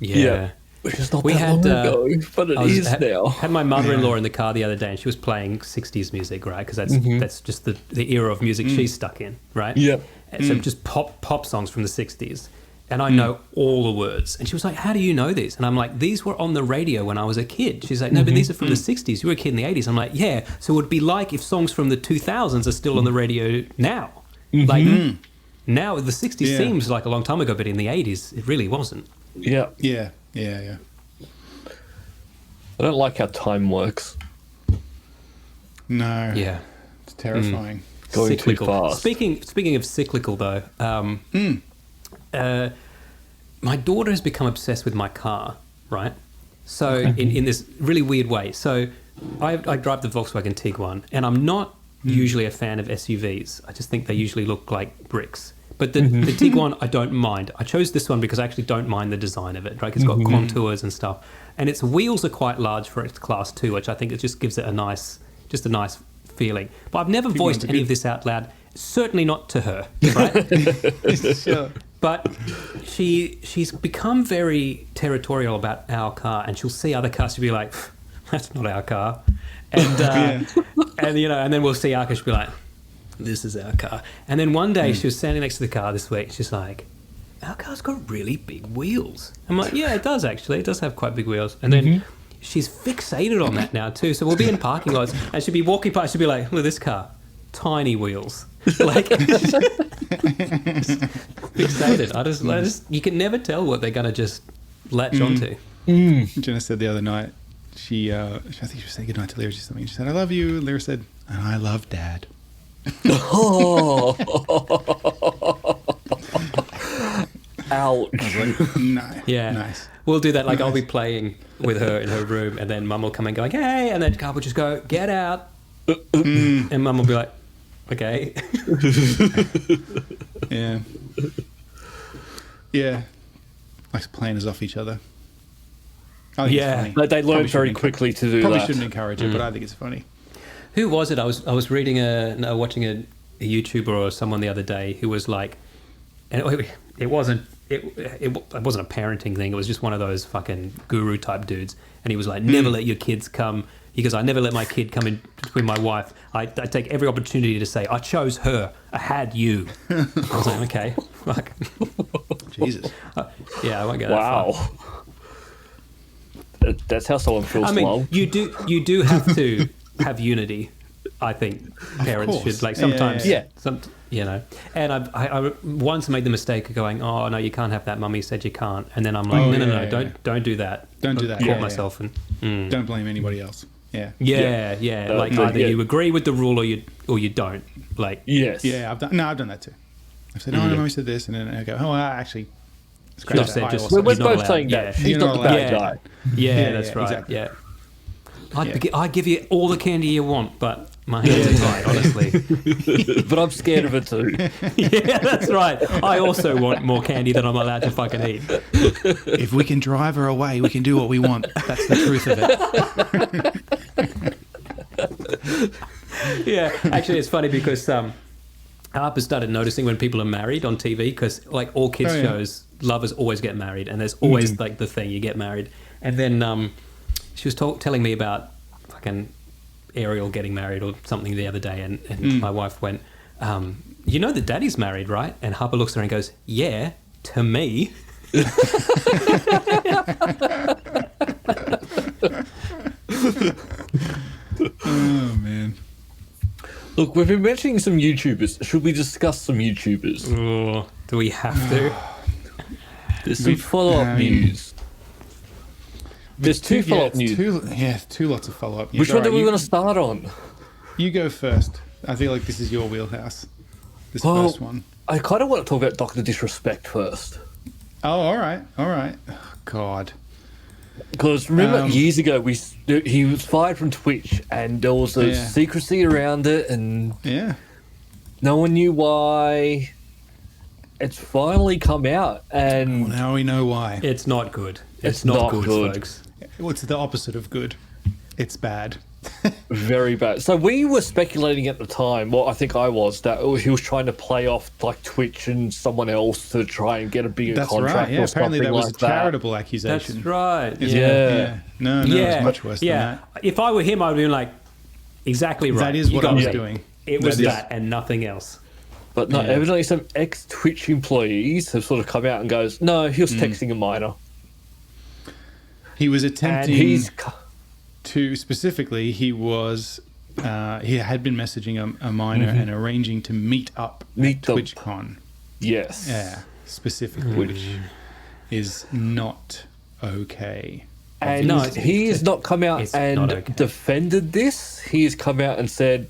Yeah. Which is not We that had, long ago, but it is now. Had my mother-in-law in the car the other day, and she was playing 60s music, right? Because that's just the era of music she's stuck in, right? Yeah. And so just pop songs from the 60s. And I know all the words. And she was like, how do you know these? And I'm like, these were on the radio when I was a kid. She's like, no, but these are from the 60s. You were a kid in the 80s. I'm like, yeah. So it would be like if songs from the 2000s are still on the radio now. Like, now the 60s Yeah. seems like a long time ago, but in the 80s, it really wasn't. Yeah. Yeah. I don't like how time works. No. Yeah. It's terrifying. Going too fast. Speaking of cyclical, though, my daughter has become obsessed with my car, right? So in this really weird way. So I drive the Volkswagen Tiguan, and I'm not usually a fan of SUVs. I just think they usually look like bricks. But the Tiguan, I don't mind. I chose this one because I actually don't mind the design of it, right? It's got contours and stuff. And its wheels are quite large for its Class 2, which I think it just gives it a nice feeling. But I've never voiced any of this out loud, certainly not to her, right? Sure. But she's become very territorial about our car, and she'll see other cars, she'll be like, that's not our car. And, and then we'll see our car, she'll be like, this is our car. And then one day she was standing next to the car this week. She's like, our car's got really big wheels. I'm like, yeah, it does actually. It does have quite big wheels. And then she's fixated on that now too. So we'll be in parking lots and she'll be walking past. She'll be like, look at this car. Tiny wheels. Like, fixated. I just, you can never tell what they're going to just latch onto. Jenna said the other night, I think she was saying goodnight to Lyra or something. She said, I love you. Lyra said, and I love Dad. Oh. Ouch. No. Yeah. Nice. We'll do that. Like, I'll be playing with her in her room, and then Mum will come and go, hey, and then Carl will just go, get out. And Mum will be like, okay. Yeah. Yeah. Likes playing us off each other. I think Yeah. it's funny. They learn very quickly to do Probably that. shouldn't encourage it, but I think it's funny. Who was it? I was reading watching a YouTuber or someone the other day who was like, and it wasn't a parenting thing. It was just one of those fucking guru type dudes, and he was like, never let your kids come. He goes, I never let my kid come in between my wife. I take every opportunity to say, I chose her. I had you. I was like, okay, fuck. Jesus. Yeah, I won't go that far. Wow. That's how someone feels. I mean, long. you do have to have unity. I think parents should, like, sometimes, Yeah. And I once made the mistake of going, oh no, you can't have that. Mummy said you can't, and then I'm like, no, don't do that. Don't do that. Caught Yeah, myself and Don't blame anybody else. Yeah. like either you agree with the rule or you don't. Like, Yes. Yeah, I've done that too. I've said, no, Mummy said this, and then I go, oh, actually, scratch Just that. said I just- also- We're He's not both allowed. saying Yeah. that. He's You're not not the allowed. bad guy. yeah, that's right. exactly. Yeah. I give you all the candy you want, but my hands are tied, honestly. But I'm scared of it too. Yeah, that's right. I also want more candy than I'm allowed to fucking eat. If we can drive her away, we can do what we want. That's the truth of it. Yeah, actually, it's funny because Harper started noticing when people are married on TV, because like all kids shows, lovers always get married, and there's always like the thing, you get married. And then she was telling me about fucking Ariel getting married or something the other day, and my wife went, you know that Daddy's married, right? And Harper looks at her and goes, yeah, to me. Oh, man. Look, we've been mentioning some YouTubers. Should we discuss some YouTubers? Oh, do we have to? There's some follow-up news. There's two follow-up news. Two lots of follow-up news. Which one do we you, want to start on? You go first. I feel like this is your wheelhouse. This Well, first one. I kind of want to talk about Dr. Disrespect first. Oh, all right. Oh, God. Because remember years ago, he was fired from Twitch, and there was a secrecy around it, and no one knew why. It's finally come out, and Now we know why. It's not good. It's not good, folks. What's the opposite of good? It's bad. very bad. So we were speculating at the time, well, I think I was, that he was trying to play off like Twitch and someone else to try and get a bigger That's contract right. Yeah, or apparently something that was like a charitable accusation. That's right. Yeah. No, it's much worse than that. If I were him, I would be like, exactly right. That is You what I got was me. doing. It was That is- that and nothing else. But no, evidently some ex-Twitch employees have sort of come out and goes, no, he was texting a minor. He was And attempting to, specifically, he had been messaging a minor and arranging to meet up at TwitchCon. Yes. Yeah, specifically, which is not okay. And No, he has not come out it's and not okay. defended this. He has come out and said,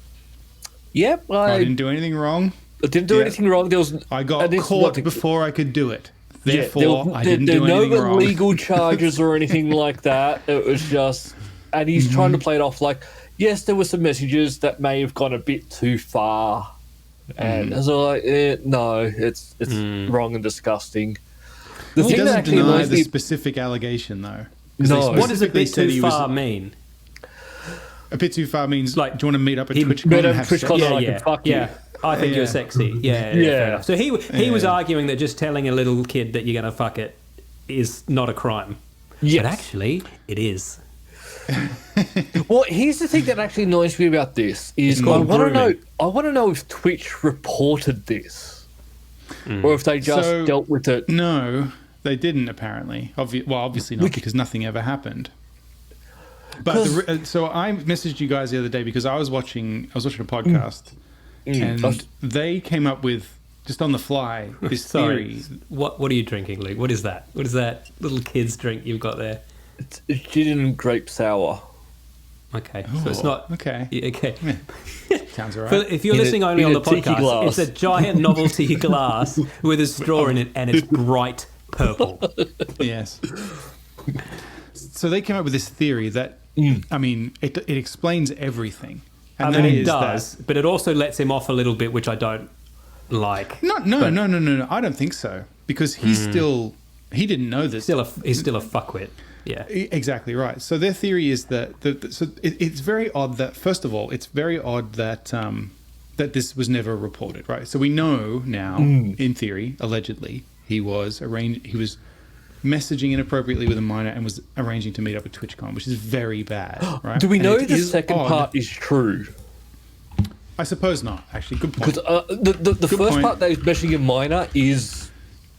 yep, I didn't do anything wrong. didn't do anything wrong. There was I got and it's caught not- before I could do it. Yeah, Therefore, I didn't do no anything wrong. illegal charges or anything like that. It was just, and he's trying to play it off like, yes, there were some messages that may have gone a bit too far, and I was like, no, it's wrong and disgusting. The He thing that doesn't actually deny annoys the me, specific allegation, though. No. What does a Specifically bit said too he was- far mean? A bit too far means, Like, do you want to meet up at he- TwitchCon Better and have sex? TwitchCon. I can fuck you. I think Yeah. you're sexy. Yeah. Fair enough. So he was arguing that just telling a little kid that you're going to fuck it is not a crime. Yes. But actually, it is. Well, here's the thing that actually annoys me about this is I called want to know. grooming. I want to know if Twitch reported this, or if they just So- dealt with it. No, they didn't, apparently. Obviously not, because nothing ever happened. But so I messaged you guys the other day because I was watching a podcast, and they came up with, just on the fly, this theory. What are you drinking, Luke? What is that? What is that little kid's drink you've got there? It's gin and grape sour. Okay, so it's not Okay. Yeah, okay. Sounds all right. But if you're listening only in on a the tiki podcast, glass. it's a giant novelty glass with a straw in it, and it's bright purple. Yes. So they came up with this theory that, I mean, it explains everything. And I mean, that it is does, but it also lets him off a little bit, which I don't like. No. I don't think so, because he didn't know this. He's still a fuckwit. Yeah. Exactly right. So their theory is that it's very odd that, first of all, it's very odd that that this was never reported, right? So we know now, in theory, allegedly, he was messaging inappropriately with a minor and was arranging to meet up at TwitchCon, which is very bad, right? Do we And know it the is second odd. part is true? I suppose not, actually. Good point. Because the first point. part that he's messaging a minor is...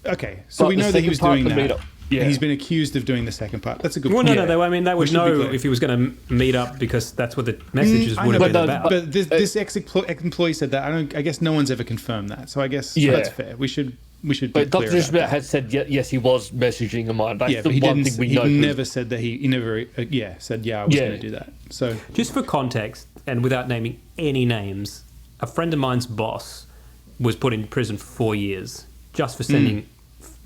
Okay, so But we the know that he second was part, doing the that. metup. Yeah. And he's been accused of doing the second part. That's a good Well, point. no, they would should be know clear. if he was going to meet up because that's what the messages I would know, have been about. but this ex-employee said that. I guess no one's ever confirmed that. So I guess Yeah. that's fair. We should. Be But clear Dr. about that. had said, yes, he was messaging a minor. That's Yeah, but the he one didn't. thing we He know. never said that. He never. Said I was going to do that. So Just for context, and without naming any names, a friend of mine's boss was put in prison for 4 years just for sending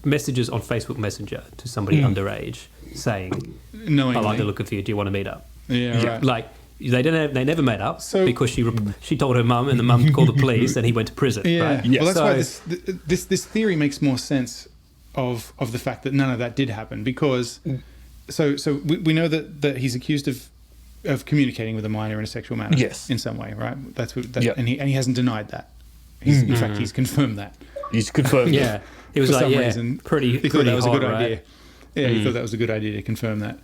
messages on Facebook Messenger to somebody underage saying, knowingly. I like the look of you, do you want to meet up? Yeah, right. Like, they never met up So- because she told her mum and the mum called the police and he went to prison. Yeah. Right? Well, that's So- why this theory makes more sense of the fact that none of that did happen, because so we know that he's accused of communicating with a minor in a sexual manner. Yes. In some way, right? That's what Yep. and he hasn't denied that. In fact, he's confirmed that. He's confirmed. Yeah. It was For like, some yeah, reason, pretty he thought that was hot, a good right? idea. Yeah, he thought that was a good idea to confirm that.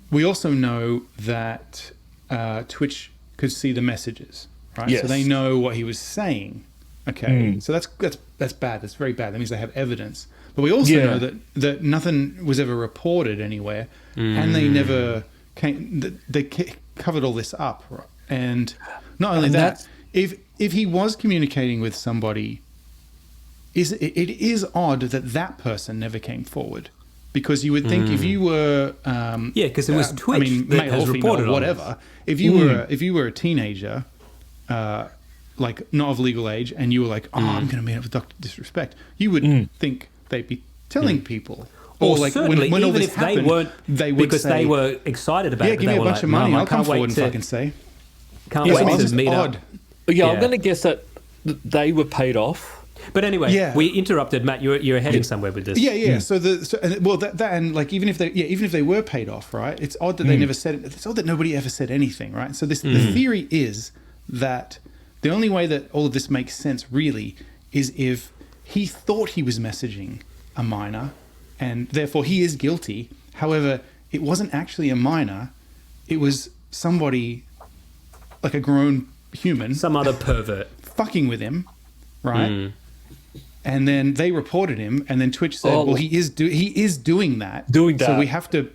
We also know that Twitch could see the messages, right? Yes. So they know what he was saying. Okay, so that's bad. That's very bad. That means they have evidence. But we also know that nothing was ever reported anywhere, and they never came. They covered all this up, right? And not only that, if he was communicating with somebody, it is odd that person never came forward, because you would think if you were Yeah, because it was Twitch that male has or female, reported on whatever. this. If you were a teenager, like not of legal age, and you were like, I'm going to meet up with Dr. Disrespect, you would think they'd be telling people. Or like certainly, when all even this if happened, they weren't, they would because say, they were excited about yeah, it. give they me a were bunch like, of money, Mum, I'll come can't forward wait and to, fucking say. can't Yeah, wait so to it's meet odd. up. Yeah, I'm Yeah. going to guess that they were paid off. But anyway, Yeah. we interrupted, Matt. You're heading somewhere with this. Yeah. So that and like even if they were paid off, right? It's odd that they never said it. It's odd that nobody ever said anything, right? So the theory is that the only way that all of this makes sense really is if he thought he was messaging a minor, and therefore he is guilty. However, it wasn't actually a minor; it was somebody like a grown human, Some other pervert. fucking with him, right? And then they reported him, and then Twitch said, "Well, he is doing that. So we have to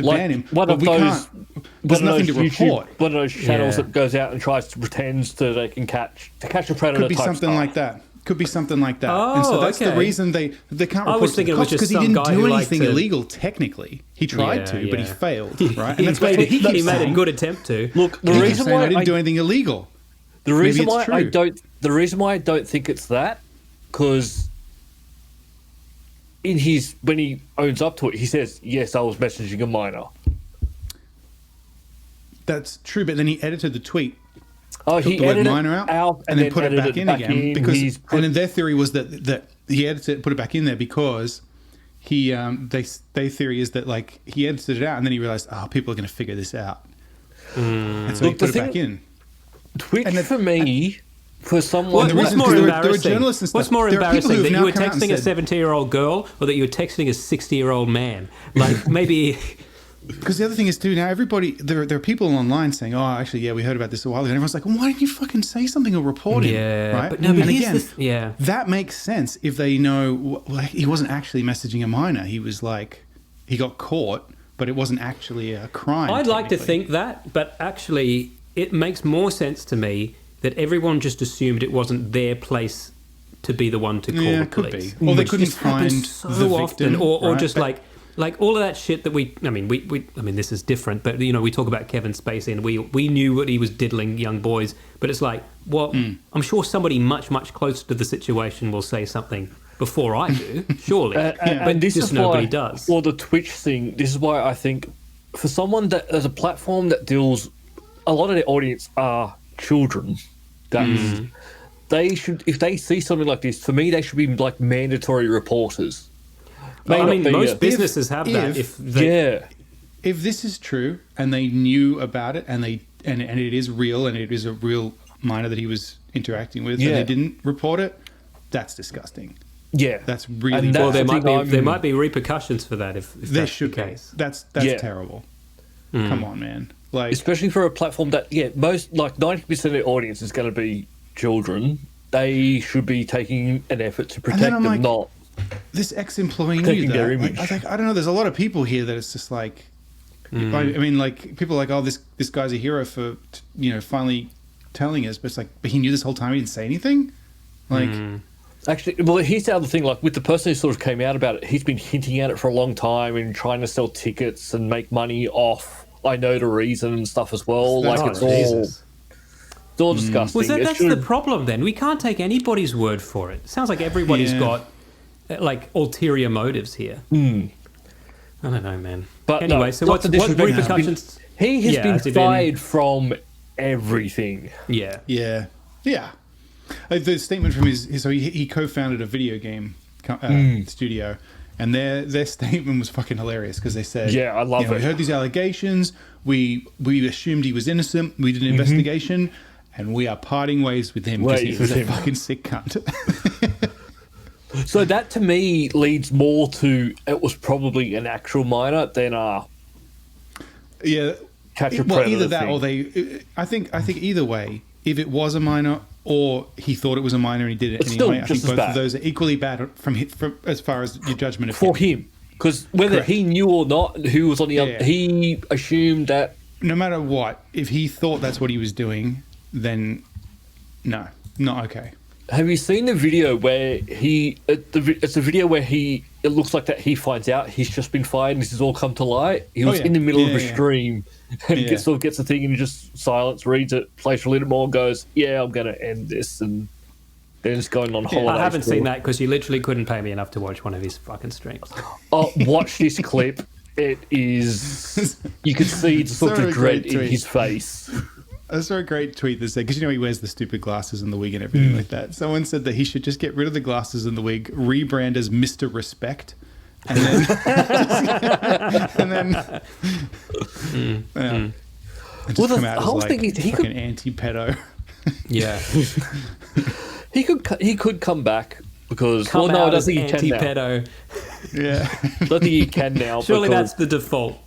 ban him. One but of we those, can't. There's nothing to report. One of those channels Yeah. that goes out and tries to pretend so they can catch a predator. Could be type something stuff. like that. Could be something like that. Oh, and so that's the okay. reason they can't I report was to thinking the it was cops, just because he some didn't guy do who liked anything to- illegal. Technically, he tried to, but he failed. Right? He And that's what he he keeps made a saying. good attempt to. Look, the He keeps reason saying, why I didn't do anything illegal. the reason Maybe why it's I true. don't the reason why I don't think it's that, because when he owns up to it, he says, "Yes, I was messaging a minor." That's true, but then he edited the tweet. Oh, Took he the word edited minor out, out and then put it edited back in again, because He's and then their theory was that he edited it, put it back in there because he their theory is that like he edited it out and then he realized people are going to figure this out, and so he Look, the put it back thing- in. Twitch and the- for me, for someone. the What's reason- more because there were embarrassing? journalists and stuff. What's more There are people embarrassing, who that have you now were come out and texting a said- 17-year-old girl or that you were texting a 60-year-old man? Like, maybe... Because the other thing is too, now everybody there are people online saying, "Oh, actually, yeah, we heard about this a while ago." And everyone's like, "Well, why didn't you fucking say something or report it?" Yeah, right. but no, but and here's again, this- yeah. that makes sense if they know he wasn't actually messaging a minor. He was like, he got caught, but it wasn't actually a crime. I'd like to technically. think that, but actually it makes more sense to me that everyone just assumed it wasn't their place to be the one to call Yeah, the it could police. be. Or they Which couldn't just happens find so the often, victim, or right? just But- like all of that shit that we I mean this is different, but you know, we talk about Kevin Spacey and we knew what he was diddling young boys, but it's like, well, I'm sure somebody much closer to the situation will say something before I do, surely. But and this just is nobody why, does. Well, the Twitch thing. This is why I think for someone that there's a platform that deals, a lot of their audience are children. That's they should, if they see something like this, for me, they should be like mandatory reporters. I mean, not be most a- businesses have that. If they, If this is true and they knew about it and it is real and it is a real minor that he was interacting with and they didn't report it, that's disgusting. Yeah, That's really And well, that's there might be repercussions for that if there that's should the be. case. That's terrible. Hmm. Come on, man. Like, especially for a platform that most 90% of the audience is going to be children. They should be taking an effort to protect I'm them, like, not this ex-employee knew taking that. their Like, image. I don't know. There's a lot of people here that it's just like, I mean, like people are like, oh, this guy's a hero for finally telling us, but it's like, but he knew this whole time. He didn't say anything. Like, Actually, well, here's the other thing. Like with the person who sort of came out about it, he's been hinting at it for a long time and trying to sell tickets and make money off I Know the Reason and stuff as well. Like it's all disgusting. Well, It that's should- the problem then. We can't take anybody's word for it. It sounds like everybody's got like ulterior motives here. I don't know, man. But anyway, no, so not what to disrespect him. repercussions? He has has he been fired from everything. Yeah. yeah. The statement from his so he co-founded a video game studio, and their statement was fucking hilarious because they said, Yeah, I love We it. heard these allegations. We assumed he was innocent. We did an investigation, and we are parting ways with him because Ways he's with a him. fucking sick cunt. So that to me leads more to it was probably an actual minor than Yeah. Catch a Well, Predator either that thing. or they. I think either way, if it was a minor or he thought it was a minor and he did it It's still anyway, I think just as both bad. of those are equally bad from as far as your judgment of for him. him. Because whether Correct. he knew or not, who was on the other, Yeah. he assumed that. No matter what, if he thought that's what he was doing, then no, not okay. Have you seen the video where it's a video where it looks like that he finds out he's just been fired and this has all come to light. He was yeah. in the middle of Yeah, a yeah. stream and Yeah. gets the thing and he just silence, reads it, plays for a little more and goes, yeah, I'm going to end this. And then it's going on holiday. I haven't seen that because you literally couldn't pay me enough to watch one of his fucking streams. Oh, watch this clip. It is... You can see the sort So of dread great in tweet. his face. I saw a great tweet that said, because he wears the stupid glasses and the wig and everything like that. Someone said that he should just get rid of the glasses and the wig, rebrand as Mr. Respect, and then and just Well, the come out as whole like thing is he fucking could- anti-pedo. Yeah. He could come back because... Come well, no, I out don't as think he can now. anti-pedo. Yeah, I don't think he can now. Surely because- that's the default.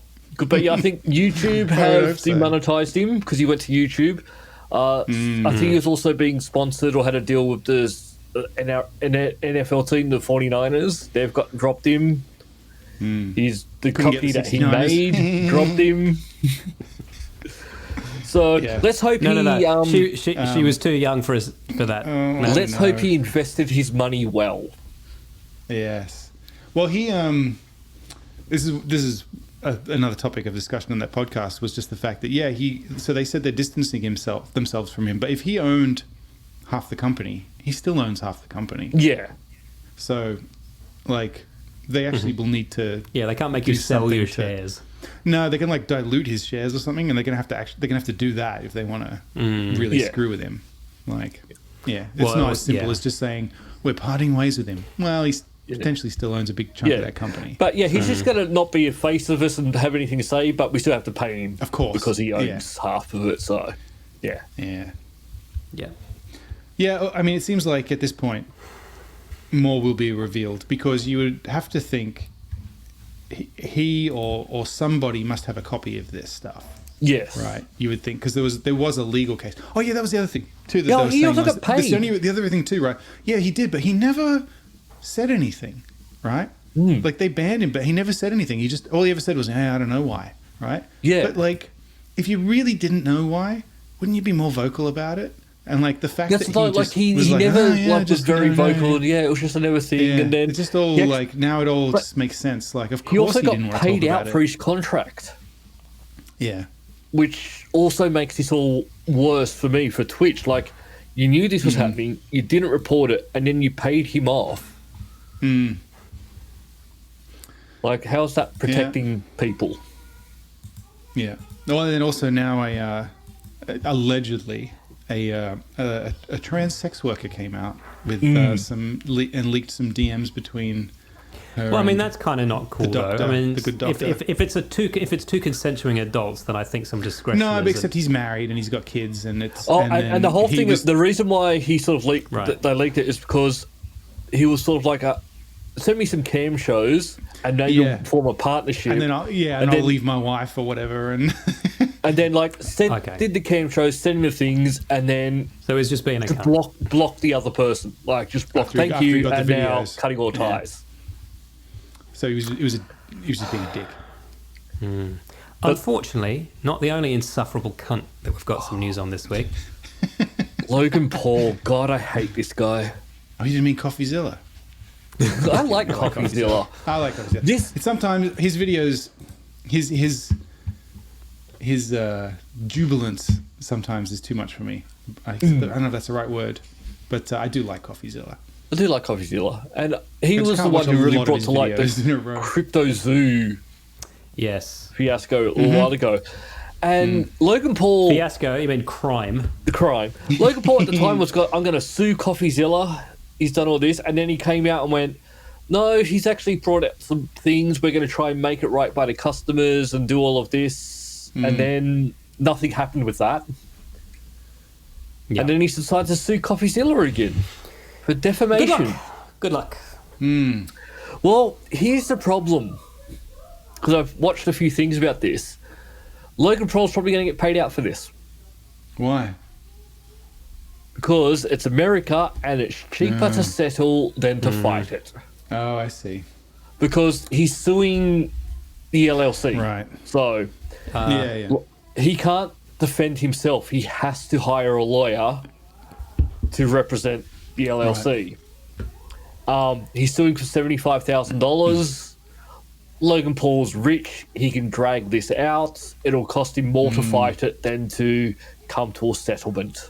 But yeah, I think YouTube would have hope so. demonetized him because he went to YouTube. I think he was also being sponsored or had a deal with the NFL team, the 49ers. They've dropped him. He's the Couldn't company get that he 69ers. made dropped him. So Yeah. let's hope No. he She was too young for that. No. let's no. hope he invested his money well. yes. Well, he this is another topic of discussion on that podcast was just the fact that so they said they're distancing themselves from him, but if he owned half the company, he still owns half the company. Yeah. So, like, they actually will need to. Yeah, they can't make do you sell your something to- shares. No, they can like dilute his shares or something, and they're gonna have to do that if they want to really Yeah. screw with him. Like, it's Well, not as simple yeah. as just saying we're parting ways with him. Well, he potentially still owns a big chunk of that company. But yeah, he's just going to not be a face of us and have anything to say, but we still have to pay him. Of course. Because he owns Yeah. half of it, so yeah. Yeah. Yeah. Yeah, I mean, it seems like at this point, more will be revealed because you would have to think he or somebody must have a copy of this stuff, Yes. right? You would think because there was a legal case. Oh yeah, that was the other thing too. That Yeah, they were he saying also was got that- this paid. the other thing too, right? Yeah, he did, but he never said anything, right? Like they banned him, but he never said anything. All he ever said was, "Hey, I don't know why," right? Yeah. But like, if you really didn't know why, wouldn't you be more vocal about it? And like the fact That's that like, just he was never "Oh, yeah, was just very don't know." vocal. And, yeah, it was just another thing. Yeah, And then it's just all he like now it all but just makes sense. Like, of he course also he got didn't want to paid talk out about for it. his contract, Yeah, which also makes this all worse for me for Twitch. Like, you knew this was happening, you didn't report it, and then you paid him off. Like, how's that protecting people? yeah. Well, and then also now allegedly a trans sex worker came out with leaked some DMs between Well, I mean, that's kind of not cool, doctor, though. I mean, the good doctor. if it's two consensuing adults, then I think some discretion. No, but except he's married and he's got kids, and it's and the whole thing is the reason why he sort of leaked they leaked it is because he was sort of like send me some cam shows and now you'll form a partnership, and then I'll leave my wife or whatever, and and then did the cam shows, send me the things, and then so it's just being a block the other person, like just block. Thank you, and now cutting all ties. So he was just being a dick. Unfortunately, not the only insufferable cunt that we've got some news on this week. Logan Paul, God, I hate this guy. Oh, you didn't mean CoffeeZilla? I like CoffeeZilla. I like CoffeeZilla. Sometimes his videos, his jubilance sometimes is too much for me. I don't know if that's the right word, but I do like CoffeeZilla. I do like CoffeeZilla, and he was the one who really brought to light the Crypto Zoo fiasco a while ago. And Logan Paul... Fiasco? You mean crime? The crime. Logan Paul at the time I'm going to sue CoffeeZilla. He's done all this, and then he came out and went, no, he's actually brought out some things. We're going to try and make it right by the customers and do all of this. And then nothing happened with that. Yep. And then he decided to sue CoffeeZilla again. For defamation. Good luck. Well, here's the problem. Because I've watched a few things about this. Logan Paul's probably going to get paid out for this. Why? Because it's America and it's cheaper to settle than to fight it. Oh, I see. Because he's suing the LLC. Right. So he can't defend himself. He has to hire a lawyer to represent the LLC. Right. He's suing for $75,000. Logan Paul's rich. He can drag this out. It'll cost him more to fight it than to come to a settlement.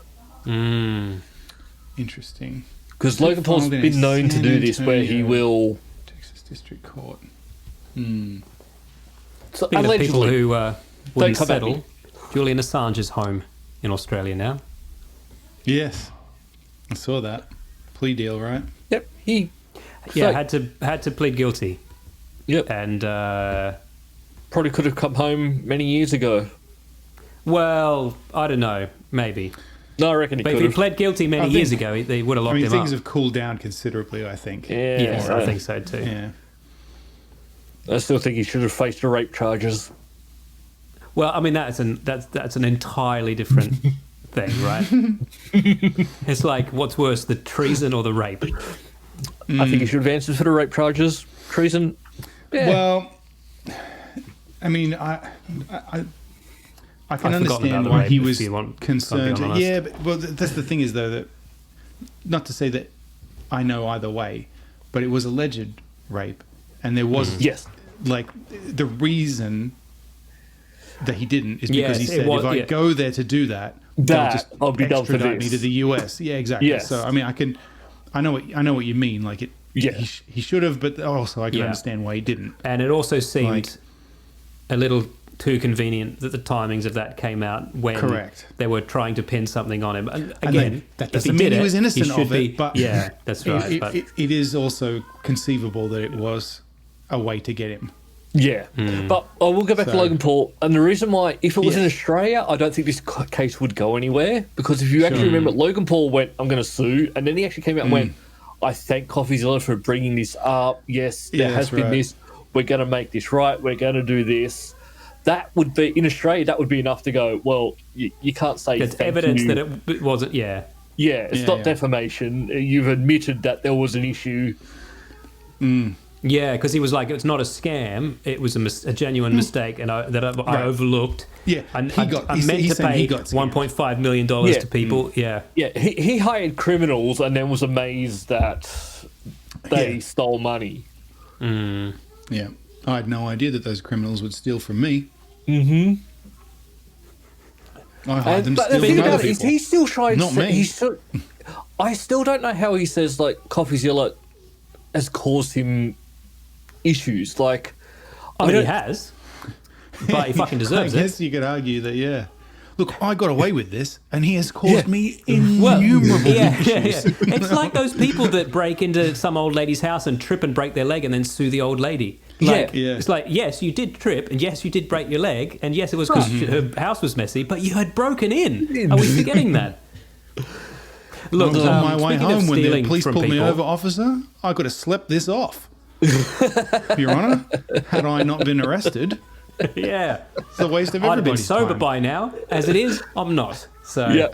Interesting. Because Logan Paul's been known to do this where he will... Texas District Court. So allegedly, people who wouldn't settle, Julian Assange is home in Australia now. Yes. I saw that. Plea deal, right? Yep. Had to plead guilty. Yep. And probably could have come home many years ago. Well, I don't know. Maybe. No, I reckon he could have. But if he pled guilty many years ago, they would have locked him up. Things have cooled down considerably, I think. Yes, I think so too. Yeah. I still think he should have faced the rape charges. Well, I mean, that's an entirely different thing, right? It's like, what's worse, the treason or the rape? I think he should have answered for the rape charges. Treason. Yeah. Well, I mean, I can understand why he was concerned. Yeah, but that's the thing is, though, that not to say that I know either way, but it was alleged rape, and there was like the reason that he didn't is because he said, if I go there to do that, they'll just I'll be done for extradite this. me to the US. Yeah, exactly. Yes. So I mean, I know what you mean. Like it. Yeah. He should have, but also I can understand why he didn't. And it also seemed a little too convenient that the timings of that came out when they were trying to pin something on him. And again, that doesn't mean he was innocent of it. But that's right. It is also conceivable that it was a way to get him. Yeah, but I will go back to Logan Paul, and the reason why, if it was in Australia, I don't think this case would go anywhere, because if you actually remember, Logan Paul went, I'm going to sue, and then he actually came out and went, I thank CoffeeZilla for bringing this up. Yes, there has been this. We're going to make this right. We're going to do this. That would be, in Australia, that would be enough to go, well, you can't say it's evidence that it wasn't, Yeah, it's not defamation. You've admitted that there was an issue. Yeah, because he was like, it's not a scam. It was a genuine mistake, and I overlooked. Yeah, I meant to pay $1.5 million to people. Yeah, he hired criminals and then was amazed that they stole money. Yeah, I had no idea that those criminals would steal from me. I hired them to steal from other people. He still tried. Not me. I still don't know how he says like CoffeeZilla has caused him issues. Like, I mean, he has, but he fucking deserves it. I guess you could argue that, look, I got away with this, and he has caused me innumerable issues. It's like those people that break into some old lady's house and trip and break their leg and then sue the old lady. It's like, yes, you did trip, and yes, you did break your leg, and yes, it was because her house was messy, but you had broken in. Are we forgetting that? Look, on my way home when the police pulled me over, officer, I could have slept this off. Your Honour, had I not been arrested, it's a waste of everybody's I'd have been sober time. by now. As it is, I'm not. So,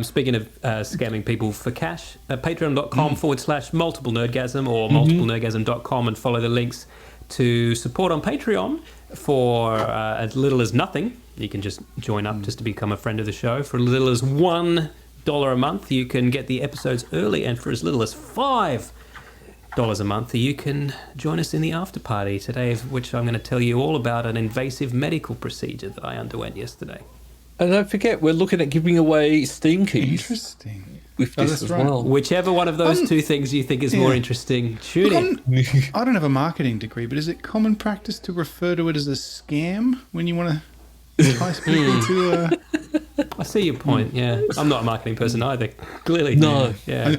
speaking of scamming people for cash, patreon.com/multiple nerdgasm or multiplenerdgasm.com, and follow the links to support on Patreon for as little as nothing. You can just join up just to become a friend of the show. For as little as $1 a month, you can get the episodes early, and for as little as $5 a month, you can join us in the after party today, of which I'm going to tell you all about an invasive medical procedure that I underwent yesterday. And don't forget, we're looking at giving away Steam keys. Interesting. With this as well. Whichever one of those two things you think is more interesting, shoot it. I don't have a marketing degree, but is it common practice to refer to it as a scam when you want to entice people to... I see your point, yeah. I'm not a marketing person either, clearly. No. Yeah.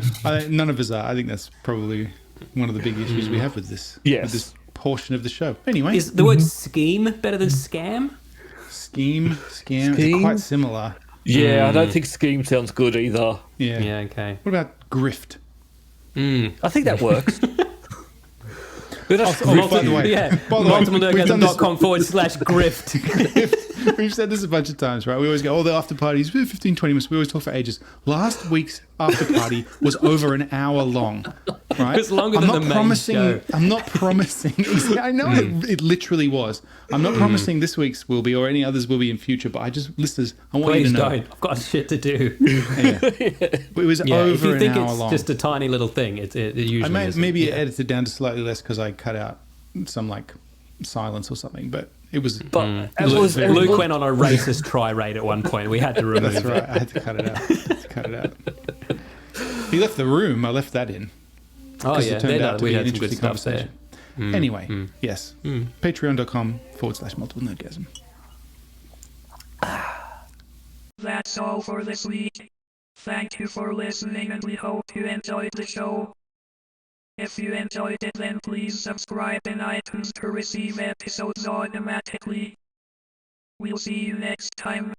None of us are. I think that's probably one of the big issues we have with this, with this portion of the show. Anyway. Is the word scheme better than scam? Scam. It's quite similar. Yeah, I don't think scheme sounds good either. Yeah, okay. What about grift? I think that works. By the way, multiplenerdgasm.com/grift. We've said this a bunch of times, right? We always go, the after parties, 15, 20 minutes. We always talk for ages. Last week's after party was over an hour long, right? It's longer than the main show. I'm not promising. I know it literally was. I'm not promising this week's will be or any others will be in future, but listeners, I want you to know. Please don't. I've got shit to do. It was over an hour long. If you think it's just a tiny little thing, it usually isn't. Maybe edit it down to slightly less because I cut out some silence or something, but it was... Luke went on a racist tirade at one point. We had to remove That's right. I had to cut it out. He left the room. I left that in. Oh, yeah. It turned out to we be had an some good interesting stuff there. conversation. Anyway, yes. Patreon.com/multiplenerdgasm. That's all for this week. Thank you for listening, and we hope you enjoyed the show. If you enjoyed it, then please subscribe in iTunes to receive episodes automatically. We'll see you next time.